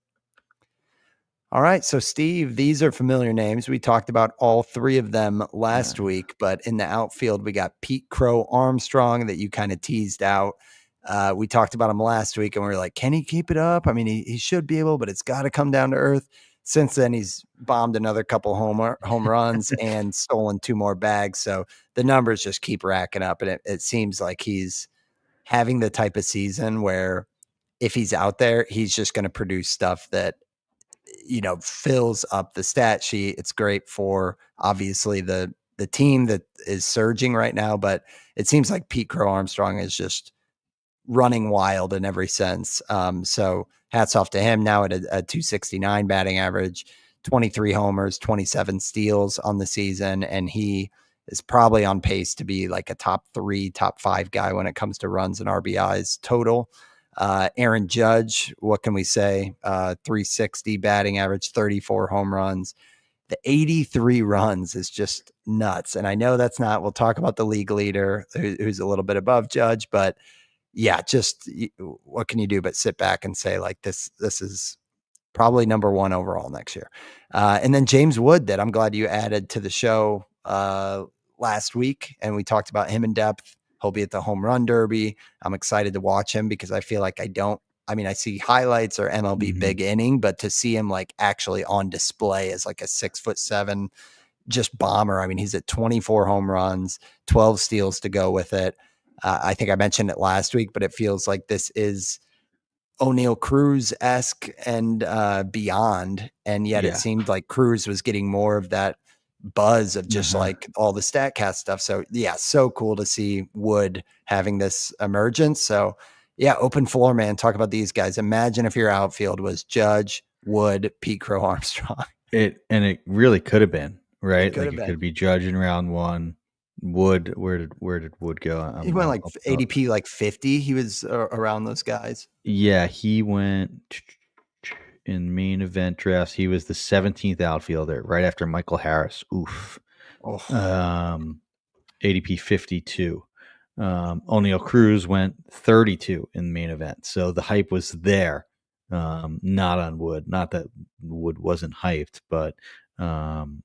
All right. So, Steve, these are familiar names. We talked about all three of them last week, but in the outfield, we got Pete Crow Armstrong that you kind of teased out. We talked about him last week and we were like, can he keep it up? I mean, he should be able, but it's got to come down to earth. Since then, he's bombed another couple home runs and stolen 2 more bags. So the numbers just keep racking up. And it seems like he's having the type of season where if he's out there, he's just going to produce stuff that fills up the stat sheet. It's great for obviously the team that is surging right now, but it seems like Pete Crow Armstrong is just running wild in every sense. So hats off to him now at a 269 batting average, 23 homers, 27 steals on the season, and he is probably on pace to be like a top 3, top 5 guy when it comes to runs and RBIs total. Aaron Judge, what can we say? 360 batting average, 34 home runs. The 83 runs is just nuts. And I know that's not, we'll talk about the league leader who's a little bit above Judge, but yeah, just what can you do but sit back and say like this is probably number 1 overall next year. And then James Wood, that I'm glad you added to the show last week, and we talked about him in depth. He'll be at the home run derby. I'm excited to watch him because I feel like I see highlights or MLB big inning, but to see him like actually on display as like a 6'7" just bomber. I mean, he's at 24 home runs, 12 steals to go with it. I think I mentioned it last week, but it feels like this is O'Neal Cruz-esque and beyond. And yet it Yeah. seemed like Cruz was getting more of that buzz of just like all the StatCast stuff. So yeah, so cool to see Wood having this emergence. So yeah, open floor, man. Talk about these guys. Imagine if your outfield was Judge, Wood, Pete Crow Armstrong. It really could have been, right? Could Like have it been. could be Judge in round 1. Wood, where did Wood go? He went like ADP like 50. He was around those guys. Yeah, he went in main event drafts. He was the 17th outfielder, right after Michael Harris. Oof. Oh. ADP 52. O'Neal Cruz went 32 in the main event, so the hype was there. Not on Wood, not that Wood wasn't hyped, but um,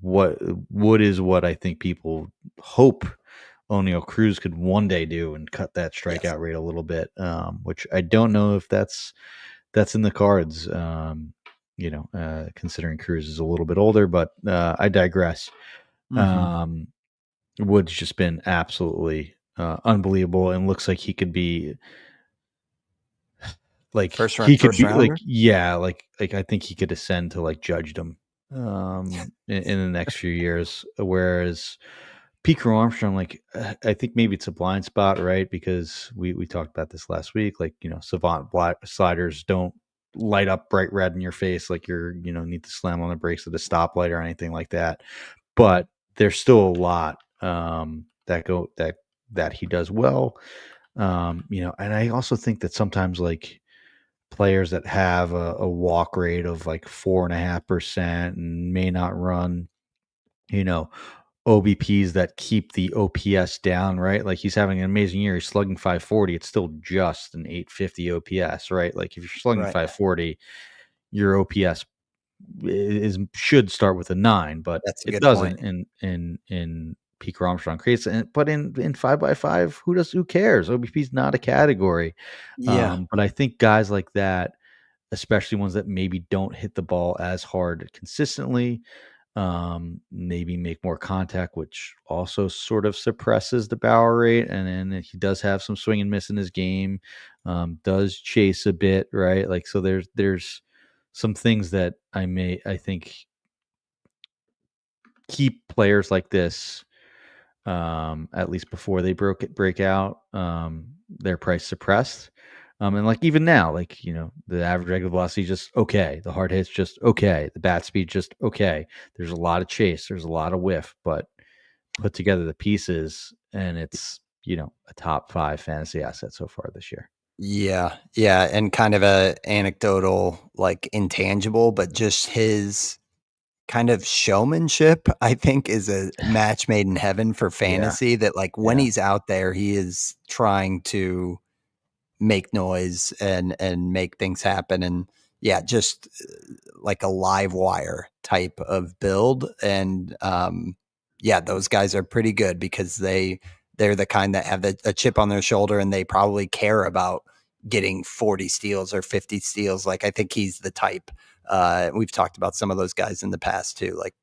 what Wood is what I think people hope O'Neal Cruz could one day do and cut that Yes. strikeout rate a little bit, which I don't know if that's in the cards. Considering Cruz is a little bit older, but I digress. Hmm. Um, Wood's just been absolutely unbelievable, and looks like he could be First rounder. like I think he could ascend to like judgedom in the next few years. Whereas Pico Armstrong, I think maybe it's a blind spot, right? Because we talked about this last week. Like, savant sliders don't light up bright red in your face like need to slam on the brakes at a stoplight or anything like that. But there's still a lot that he does well. And I also think that sometimes like players that have a walk rate of like 4.5% and may not run, you know, OBPs that keep the OPS down, right? Like he's having an amazing year. He's slugging 540. It's still just an 850 OPS, right? Like if you're slugging Right. 540, your OPS should start with a 9, but That's a it good point. doesn't in Peak Armstrong creates. But in 5x5, who cares? OBP is not a category. Yeah. But I think guys like that, especially ones that maybe don't hit the ball as hard consistently, maybe make more contact, which also sort of suppresses the barrel rate. And then he does have some swing and miss in his game, does chase a bit, right? Like, so there's some things that I think keep players like this, at least before they break out, their price suppressed. And like even now, like the average regular velocity just okay, the hard hits just okay, the bat speed just okay. There's a lot of chase, there's a lot of whiff, but put together the pieces, and it's a top 5 fantasy asset so far this year. Yeah, yeah, and kind of a anecdotal, like, intangible, but just his kind of showmanship, I think, is a match made in heaven for Yeah, fantasy that, like, when yeah, he's out there, he is trying to make noise and make things happen, and, yeah, just, like a live wire type of build, and, yeah, those guys are pretty good because they're the kind that have a chip on their shoulder, and they probably care about getting 40 steals or 50 steals. Like, I think he's the type. We've talked about some of those guys in the past too. Like,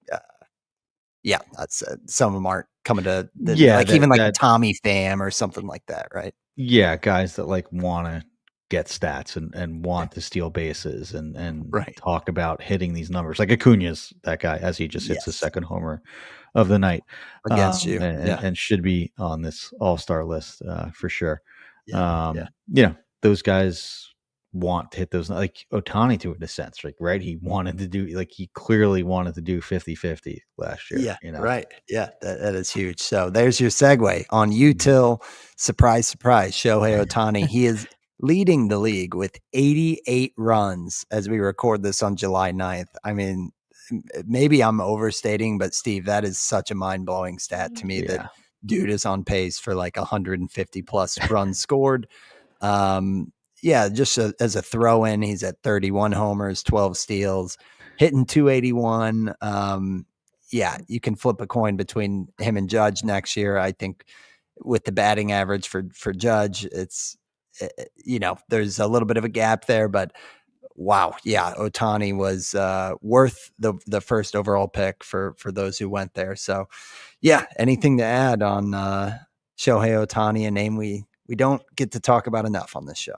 yeah, that's some of them aren't coming to the yeah. like even That like a that Tommy Pham or something like that, right? Yeah, guys that like want to get stats and want to steal bases and Right. talk about hitting these numbers. Like Acuna's that guy as he just hits his Yes. second homer of the night, Against you. and, Yeah. and should be on this all-star list for sure. Yeah. Yeah. Those guys want to hit those, like Otani to a sense, right? He wanted to do, like, he clearly wanted to do 50-50 last year, Yeah, right. Yeah, that is huge. So there's your segue on Mhm. util. Surprise, surprise. Shohei Otani. He is leading the league with 88 runs as we record this on July 9th. I mean, maybe I'm overstating, but Steve, that is such a mind blowing stat to me that Yeah. dude is on pace for like 150 plus runs scored. Um, yeah, just as a throw in, he's at 31 homers, 12 steals, hitting 281. Yeah, you can flip a coin between him and Judge next year. I think with the batting average for Judge, it's there's a little bit of a gap there, but wow, yeah, Otani was worth the first overall pick for those who went there. So yeah, anything to add on Shohei Otani, a name we don't get to talk about enough on this show?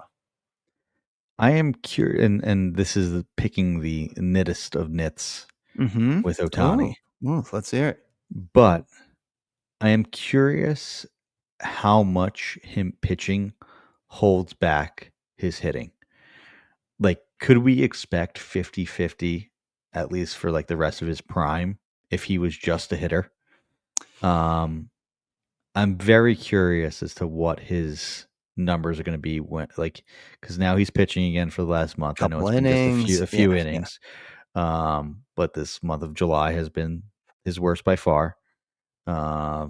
I am curious, and this is picking the knittest of knits Mm-hmm. with Oh, Otani, let's hear it. but I am curious how much him pitching holds back his hitting. Like, could we expect 50-50 at least for like the rest of his prime if he was just a hitter? Um, I'm very curious as to what his numbers are going to be because now he's pitching again for the last month. I know Couple it's been just innings. a few Yeah, yeah. innings, but this month of July has been his worst by far.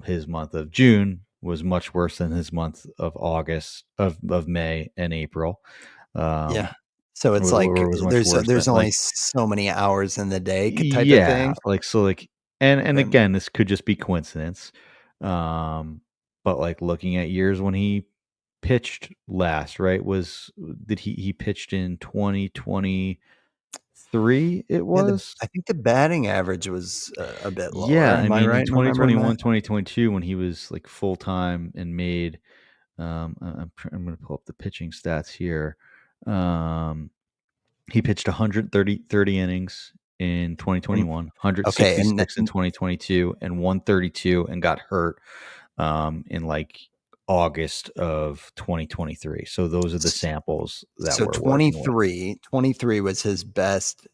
His month of June was much worse than his month of August of May and April. Yeah. Um, So it's like or was much there's worse than there's only like so many hours in the day type of yeah, thing. like so like and Um, again, this could just be coincidence. Um, but like looking at years when he pitched last, right? Was did he pitched in 2023 it yeah, was? I think the batting average was a bit lower. Yeah, I Am I mean in right in remembering that? 2021, 2022 when he was like full time and made I'm going to pull up the pitching stats here. Um He pitched 130 innings in And 2021, okay, and 166 in 2022, and 132 and got hurt in like August of 2023. So those are the samples that so we're working with. 23 was his best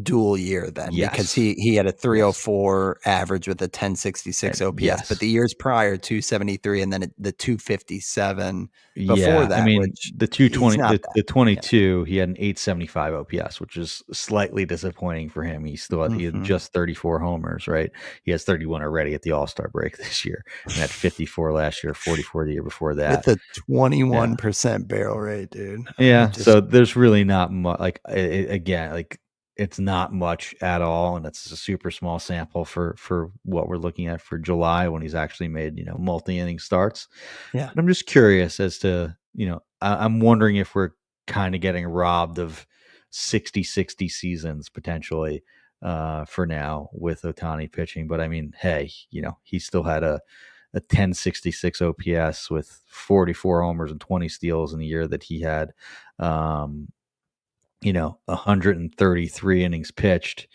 dual year then because Yes. he had a Yes. 304 average with a 1066 And OPS, but the yes. years prior 273 and then the 257 before Yeah, I that, mean, which the he's 220 not that. the Yeah. 22, he had an 875 OPS, which is slightly disappointing for him. He had Mhm. just 34 homers, right? He has 31 already at the All-Star break this year and had 54 last year, 44 the year before that. With a Yeah. 21% barrel rate, dude. Yeah, Just so there's really not much like again, like it's not much at all, and it's a super small sample for what we're looking at for July when he's actually made multi-inning starts. yeah. But I'm just curious as to I'm wondering if we're kind of getting robbed of 60-60 seasons potentially for now with Otani pitching. But I mean, hey, he still had a 1066 OPS with 44 homers and 20 steals in the year that he had, 133 innings pitched,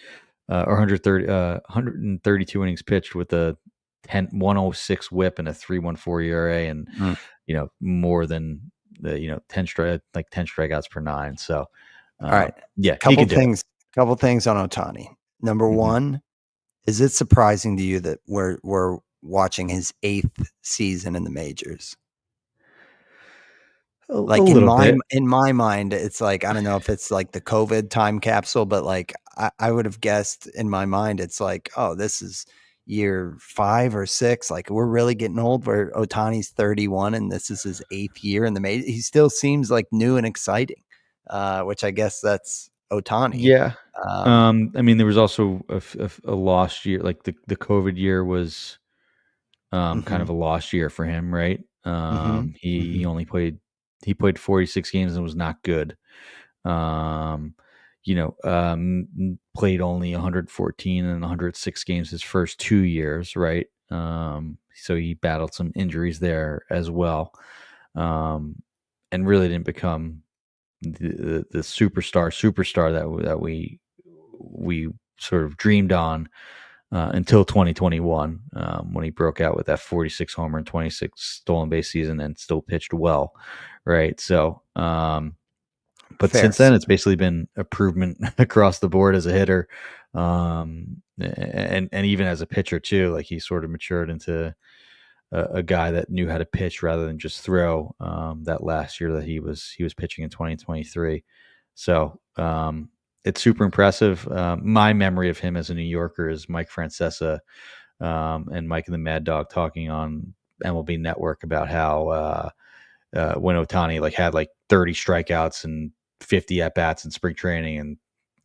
or 132 innings pitched with a 106 whip and a 3.14 ERA and, Mm. more than the, 10 strikeouts per nine. So, Alright. yeah, he Couple could do it. things couple things on Otani. Number Mhm. 1, is it surprising to you that we're watching his 8th season in the majors? A Like, little bit. in my mind, it's like, I don't know if it's like the COVID time capsule, but, like, I would have guessed in my mind, it's like, "Oh, this is year 5 or 6." Like, we're really getting old where Otani's 31 and this is his 8th year in the major. He still seems, like, new and exciting, which I guess that's Otani. Yeah. Um I mean, there was also a lost year, like the COVID year was kind Mhm, of a lost year for him, right? mhm, He mhm. only played 46 games and was not good. Um, played only 114 and 106 games his first 2 years, right? So he battled some injuries there as well, and really didn't become the superstar that we sort of dreamed on until 2021, when he broke out with that 46 homer and 26 stolen base season and still pitched well, right? So, but Fair. since then, it's basically been improvement across the board as a hitter, and even as a pitcher too. Like he sort of matured into a guy that knew how to pitch rather than just throw. That last year that he was pitching in 2023, so it's super impressive. My memory of him as a New Yorker is Mike Francesa and Mike and the Mad Dog talking on MLB Network about how when Otani like had like 30 strikeouts and 50 at bats in spring training, and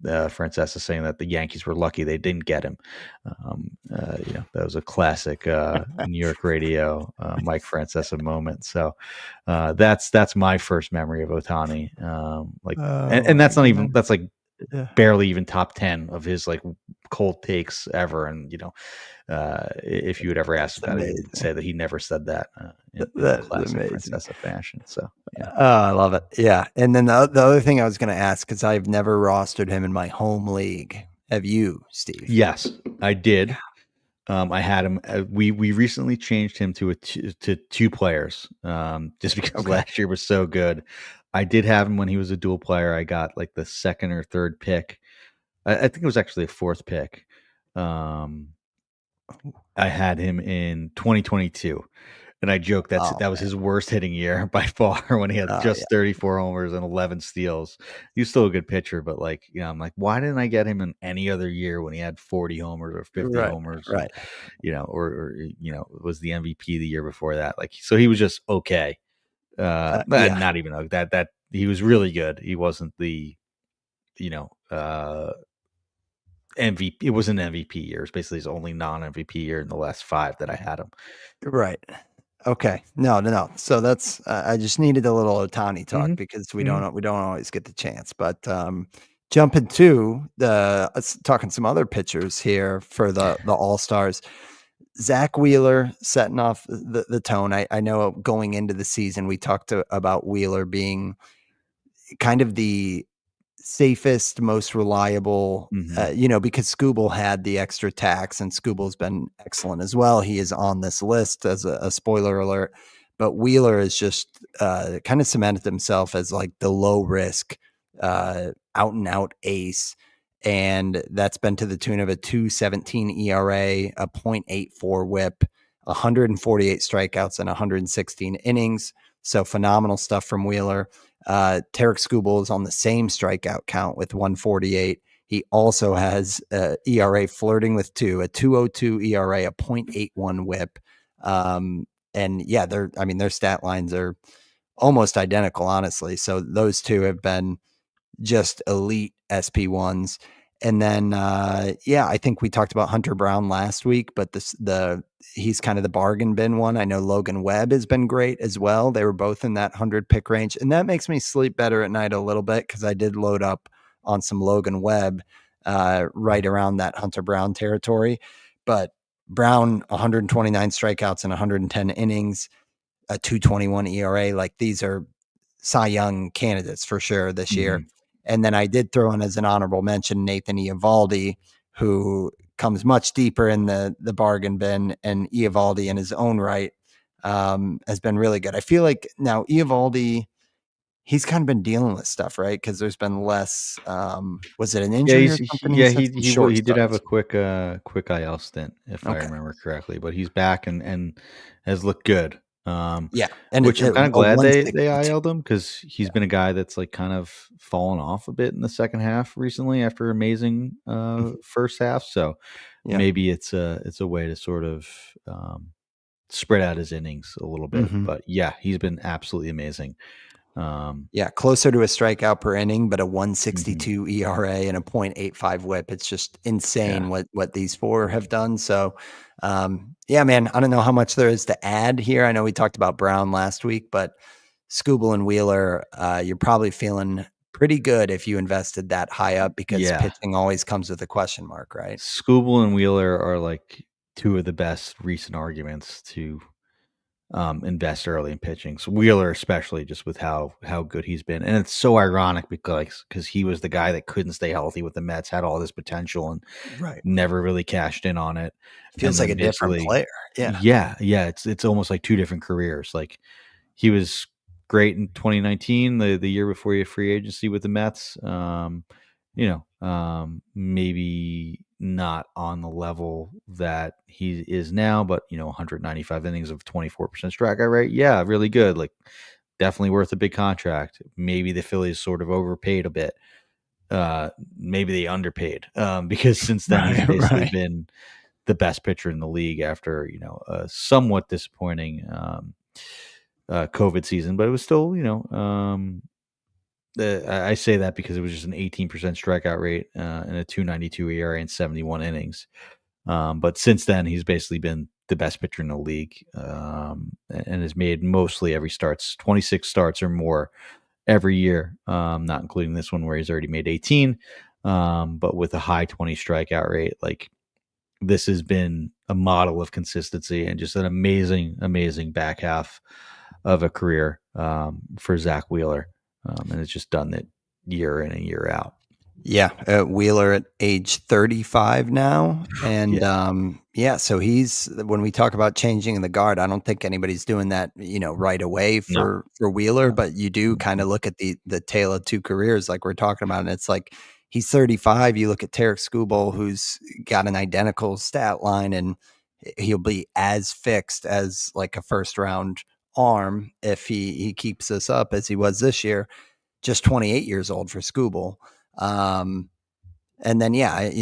Francesa saying that the Yankees were lucky they didn't get him. That was a classic New York radio Mike Francesa moment. So that's my first memory of Otani. And Oh that's my not even god. that's like Yeah. barely even top 10 of his like cold takes ever. And if you had ever asked That's about it, he would say amazing. that he never said that in a That is classic amazing. Francesa fashion. So yeah. Oh, I love it. Yeah, and then the other thing I was gonna ask, because 'cause I've never rostered him in my home league. Have you, Steve? Yes, I Yeah. did. I had him. We recently changed him to two players, just because Okay. last year was so good. I did have him when he was a dual player. I got like the second or third pick. I think it was actually a fourth pick. Um, I had him in 2022, And I joke Oh, that was his worst hitting year by far when he had yeah. just 34 homers and 11 steals. He's still a good pitcher, but like, I'm like, why didn't I get him in any other year when he had 40 homers or 50 Right, homers and right. was the MVP the year before that. Like, so he was just okay. Yeah. Not even that he was really good. He wasn't the, you know, MVP. It was an MVP year. It was basically his only non-MVP year in the last 5 that I had him. Right. Okay. No, no, no. So that's I just needed a little Otani talk Mhm. because Mhm. we don't always get the chance. But jumping to talking some other pitchers here for the All Stars. Zach Wheeler setting off the tone. I know going into the season we talked about Wheeler being kind of the safest, most reliable, Mhm. because Scooble had the extra tax and Scooble's been excellent as well. He is on this list as a spoiler alert, but Wheeler is just kind of cemented himself as like the low risk, out and out ace. And that's been to the tune of a 2.17 ERA, a .84 whip, 148 strikeouts, and 116 innings. So phenomenal stuff from Wheeler. Tarek Skubal is on the same strikeout count with 148. He also has ERA flirting with 2, a 2.02 ERA, a .81 whip. And yeah, their stat lines are almost identical, honestly. So those two have been just elite SP1s. And then, yeah, I think we talked about Hunter Brown last week, but he's kind of the bargain bin one. I know Logan Webb has been great as well. They were both in that 100 pick range, and that makes me sleep better at night a little bit because I did load up on some Logan Webb right around that Hunter Brown territory. But Brown, 129 strikeouts and 110 innings, a 2.21 ERA. Like these are Cy Young candidates for sure this year. Mhm. And then I did throw in as an honorable mention Nathan Eovaldi, who comes much deeper in the bargain bin, and Eovaldi in his own right has been really good. I feel like now Eovaldi, he's kind of been dealing with stuff, right? Because there's been less. Was it an Yeah, injury or something? He's had some short he did have a starts. quick IL stint, if I Okay, remember correctly, but he's back and has looked good. yeah, and Which I'm kinda a glad they 162. IL'd him because he's Yeah. been a guy that's, like, kind of fallen off a bit in the second half recently after amazing, Mhm. first half, so Yeah. maybe it's a way to sort of, spread out his innings a little bit, Mhm. but yeah, he's been absolutely amazing. Um Yeah, closer to a strikeout per inning, but a Mhm. 1.62 ERA and a .85 WHIP. It's just Yeah. insane what these 4 have done. So, yeah, man, I don't know how much there is to add here. I know we talked about Brown last week, but Skubal and Wheeler, you're probably feeling pretty good if you invested that high up because Yeah. pitching always comes with a question mark, right? Scooble and Wheeler are, like, 2 of the best recent arguments to invest early in pitching. So Wheeler, especially, just with how good he's been, and it's so ironic because he was the guy that couldn't stay healthy with the Mets, had all this potential, and Right. never really cashed in on it, and Feels like then a different basically, player. Yeah. yeah, it's almost like two different careers. Like he was great in 2019, the year before he had free agency with the Mets. Maybe not on the level that he is now, but 195 innings of 24% strikeout rate. Yeah, really good. Like definitely worth a big contract. Maybe the Phillies sort of overpaid a bit. Uh, Maybe they underpaid because since then he's Right, basically right. been the best pitcher in the league after a somewhat disappointing COVID season, but it was still I say that because it was just an 18% strikeout rate and a 2.92 ERA and 71 innings. But since then, he's basically been the best pitcher in the league and has made mostly every starts, 26 starts or more every year, not including this one where he's already made 18. But with a high 20 strikeout rate, like this has been a model of consistency and just an amazing, amazing back half of a career for Zach Wheeler. And it's just done it year in and year out. Yeah, Wheeler at age 35 now, and Yeah. yeah, so he's when we talk about changing the guard, I don't think anybody's doing that, right away No. for Wheeler, No. but you do kind Mhm. of look at the tale of two careers, like we're talking about, and it's like he's 35. You look at Tarek Skubal, who's got an identical stat line, and he'll be as fixed as like a first round arm if he keeps this up as he was this year, just 28 years old for Skubal. And then,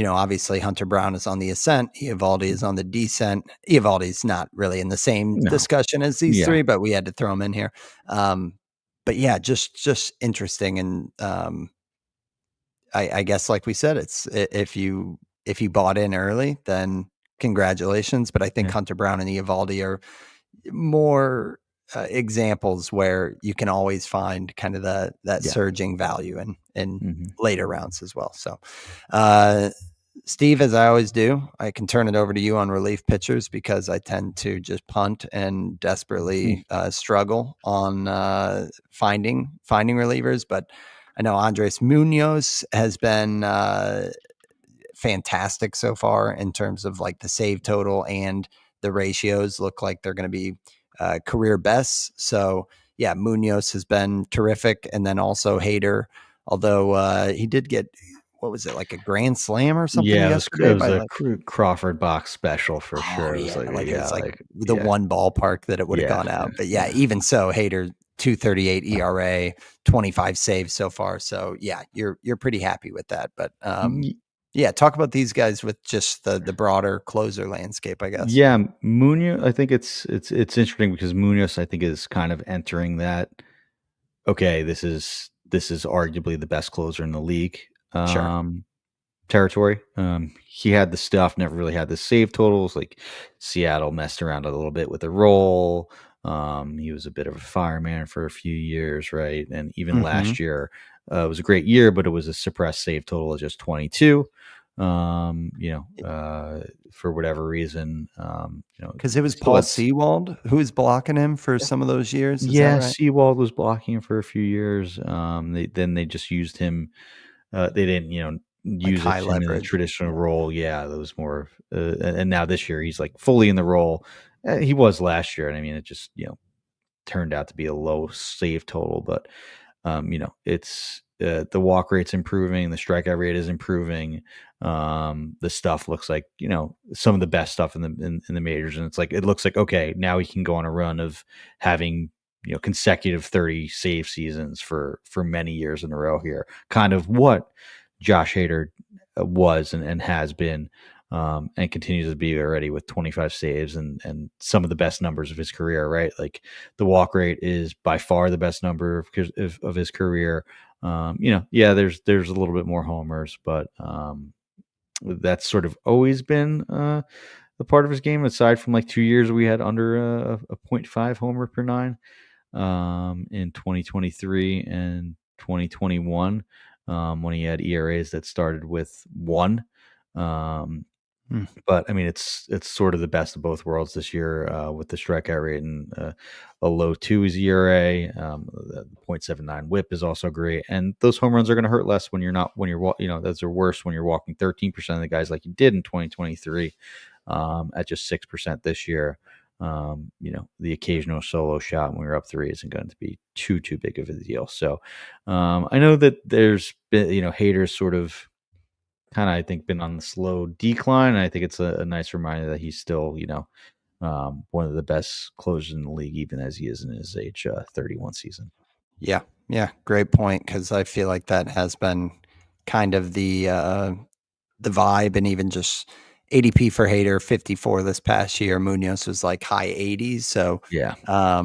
obviously Hunter Brown is on the ascent. Eovaldi is on the descent. Eovaldi's not really in the same No. discussion as these Yeah. three, but we had to throw him in here. But yeah, just interesting. And I guess, like we said, it's if you bought in early, then congratulations. But I think Hunter Brown and Eovaldi are more examples where you can always find kind of that surging value in later rounds as well. So, Steve, as I always do, I can turn it over to you on relief pitchers because I tend to just punt and desperately struggle on finding relievers. But I know Andres Munoz has been fantastic so far in terms of like the save total, and the ratios look like they're going to be career bests. So yeah, Munoz has been terrific. And then also Hader, although he did get, what was it, like a grand slam or something yesterday? It was a Crawford box special for sure. Yeah, It was like the one ballpark that it would have gone out. But even so, Hader, 2.38 ERA, 25 saves so far. So yeah, you're pretty happy with that. But talk about these guys with just the broader closer landscape, I guess. Yeah, Munoz, I think it's interesting because Munoz, I think, is kind of entering that. Okay, this is arguably the best closer in the league. Territory. He had the stuff, never really had the save totals. Like Seattle messed around a little bit with the role. He was a bit of a fireman for a few years, right? And even last year was a great year, but it was a suppressed save total of just 22. For whatever reason, because it was Paul Sewald who was blocking him for some of those years. Is that right? Sewald was blocking him for a few years. They just used him. They didn't, use like him in the traditional role. Yeah, that was more. And now this year he's like fully in the role. He was last year, and I mean, it just turned out to be a low save total, but it's the walk rate's improving, the strikeout rate is improving. The stuff looks like some of the best stuff in the majors, and it looks like okay, now he can go on a run of having consecutive 30 save seasons for many years in a row here, kind of what Josh Hader was and has been, and continues to be already with 25 saves and some of the best numbers of his career, right? Like the walk rate is by far the best number of his career. There's a little bit more homers, but that's sort of always been the part of his game, aside from like 2 years we had under a 0.5 homer per nine in 2023 and 2021, when he had ERAs that started with 1. But I mean, it's sort of the best of both worlds this year, with the strikeout rate and a low 2's ERA. The 0.79 WHIP is also great, and those home runs are going to hurt less when you're those are worse when you're walking 13% of the guys like you did in 2023, at just 6% this year. The occasional solo shot when we were up 3 isn't going to be too big of a deal. So I know that there's been Hader's sort of kind of, I think, been on the slow decline. And I think it's a nice reminder that he's still, one of the best closers in the league, even as he is in his age 31 season. Yeah. Great point. Cause I feel like that has been kind of the vibe, and even just ADP for Hader 54 this past year. Munoz was like high 80s. So I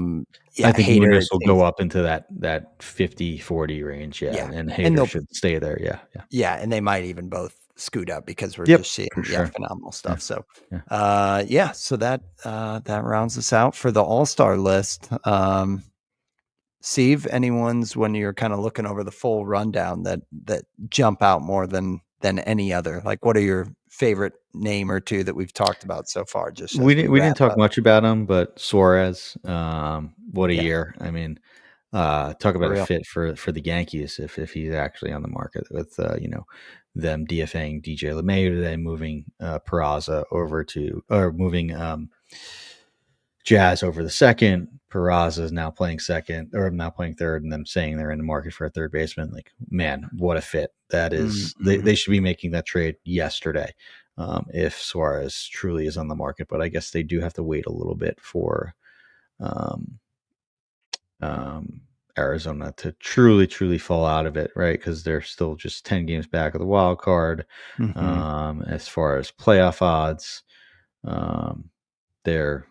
think Hader, Munoz will go up into that 50-40 range. And Hader should stay there. Yeah, and they might even both scoot up because we're just seeing phenomenal stuff. So so that rounds us out for the All-Star list. Steve, anyone's, when you're kind of looking over the full rundown, that jump out more than any other? Like, what are your favorite name or two that we've talked about so far? Just we didn't talk much about him, but Suarez, what a year! I mean, talk about a fit for the Yankees if he's actually on the market, with them DFAing DJ LeMahieu today, moving Peraza over moving Jazz over the second. Peraza is now playing second, or now playing third, and them saying they're in the market for a third baseman. Like, man, what a fit that is! They should be making that trade yesterday. if Suarez truly is on the market. But I guess they do have to wait a little bit for um, um, Arizona to truly fall out of it, right? Because they're still just 10 games back of the wild card. Hmm. As far as playoff odds, um, they're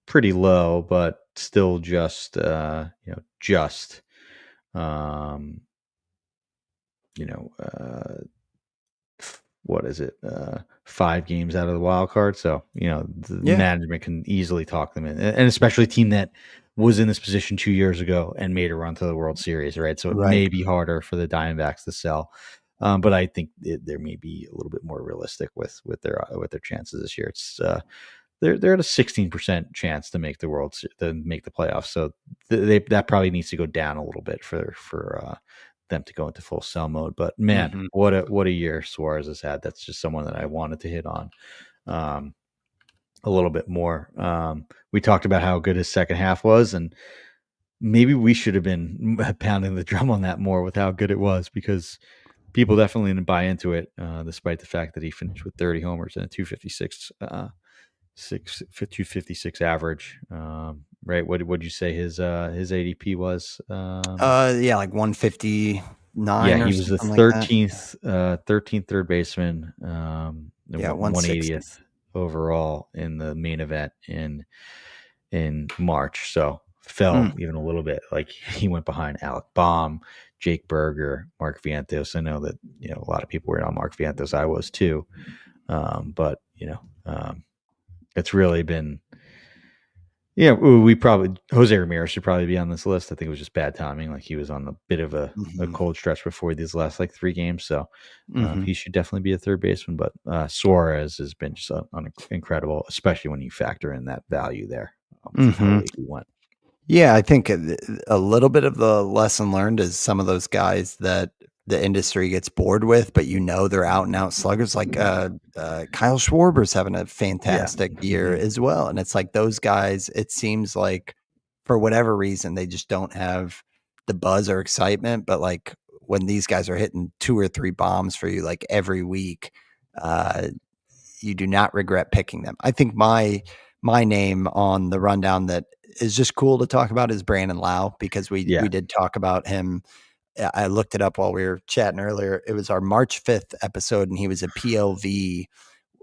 pretty low, but still just just um, you know what is it? 5 games out of the wild card. So, the Yeah. management can easily talk them in, and especially a team that was in this position 2 years ago and made a run to the World Series, right? So it Right. may be harder for the Diamondbacks to sell. But I think there may be a little bit more realistic with their chances this year. It's they're at a 16% chance to make to make the playoffs. So that probably needs to go down a little bit for them to go into full sell mode. But man, Hmm. what a year Suarez has had. That's just someone that I wanted to hit on um, a little bit more. We talked about how good his second half was, and maybe we should have been pounding the drum on that more with how good it was, because people definitely didn't buy into it, despite the fact that he finished with 30 homers and a 256 average. Right. What would you say his ADP was? Yeah, like 159 Yeah, or he was the something like that. 13th third baseman, the Yeah, 160. 180th overall in the main event in March. So Mm. fell even a little bit. Like, he went behind Alec Baum, Jake Berger, Mark Vientos. I know that a lot of people were on Mark Vientos. I was too. But it's really been. Yeah, we probably Jose Ramirez should probably be on this list. I think it was just bad timing. Like, he was on a bit of a Hmm. cold stretch before these last like 3 games, so Hmm. he should definitely be a third baseman. But Suarez has been just incredible, especially when you factor in that value there, with how Hmm. late he went. Yeah, I think a little bit of the lesson learned is some of those guys that the industry gets bored with, but they're out and out sluggers. Like Kyle Schwarber's having a Yeah. fantastic year Mhm. as well, and it's like those guys. It seems like for whatever reason they just don't have the buzz or excitement. But like when these guys are hitting 2 or 3 bombs for you like every week, uh, you do not regret picking them. I think my name on the rundown that is just cool to talk about is Brandon Lau, because we Yeah. did talk about him. I looked it up while we were chatting earlier. It was our March 5th episode, and he was a PLV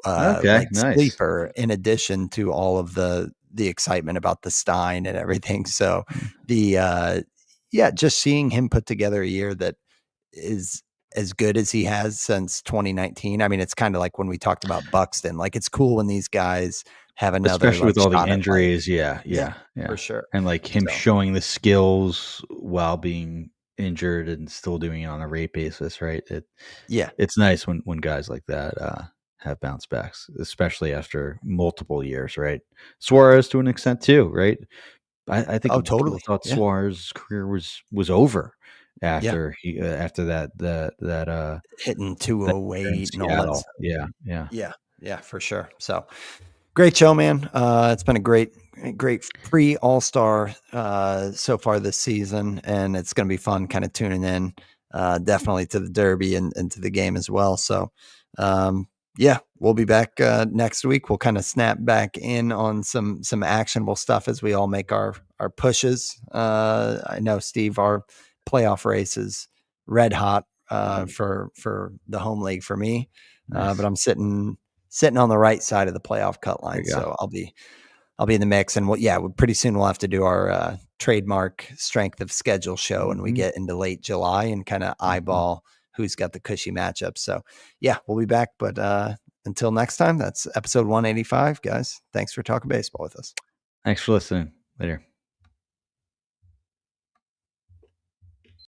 Okay. like Nice. sleeper in addition to all of the excitement about the Stein and everything. So the yeah, just seeing him put together a year that is as good as he has since 2019. I mean, it's kind of like when we talked about Buxton. Like, it's cool when these guys have another Especially like with all the shot at life. injuries, yeah, Yeah, yeah, yeah, for sure. and like him So showing the skills while being injured and still doing it on a rate basis, right? yeah. It's nice when guys like that have bounce backs, especially after multiple years, right? Suarez to an extent too, right? I think Oh, people totally. thought Yeah. Suarez's career was over Yeah. after Hitting that year in 208 and all that Seattle. stuff. Yeah, yeah. Yeah. Yeah, for sure. So great show, man. It's been a great pre All-Star so far this season, and it's going to be fun kind of tuning in definitely to the Derby and to the game as well. So, yeah, we'll be back next week. We'll kind of snap back in on some actionable stuff as we all make our pushes. I know, Steve, our playoff race is red hot for the home league for me, but Nice. I'm sitting on the right side of the playoff cut There line. you go. So I'll be in the mix. And pretty soon we'll have to do our trademark strength of schedule show, and we Hmm. get into late July and kind of Hmm. eyeball who's got the cushy matchup. So yeah, we'll be back. But until next time, that's episode 185, guys. Thanks for talking baseball with us. Thanks for listening. Later.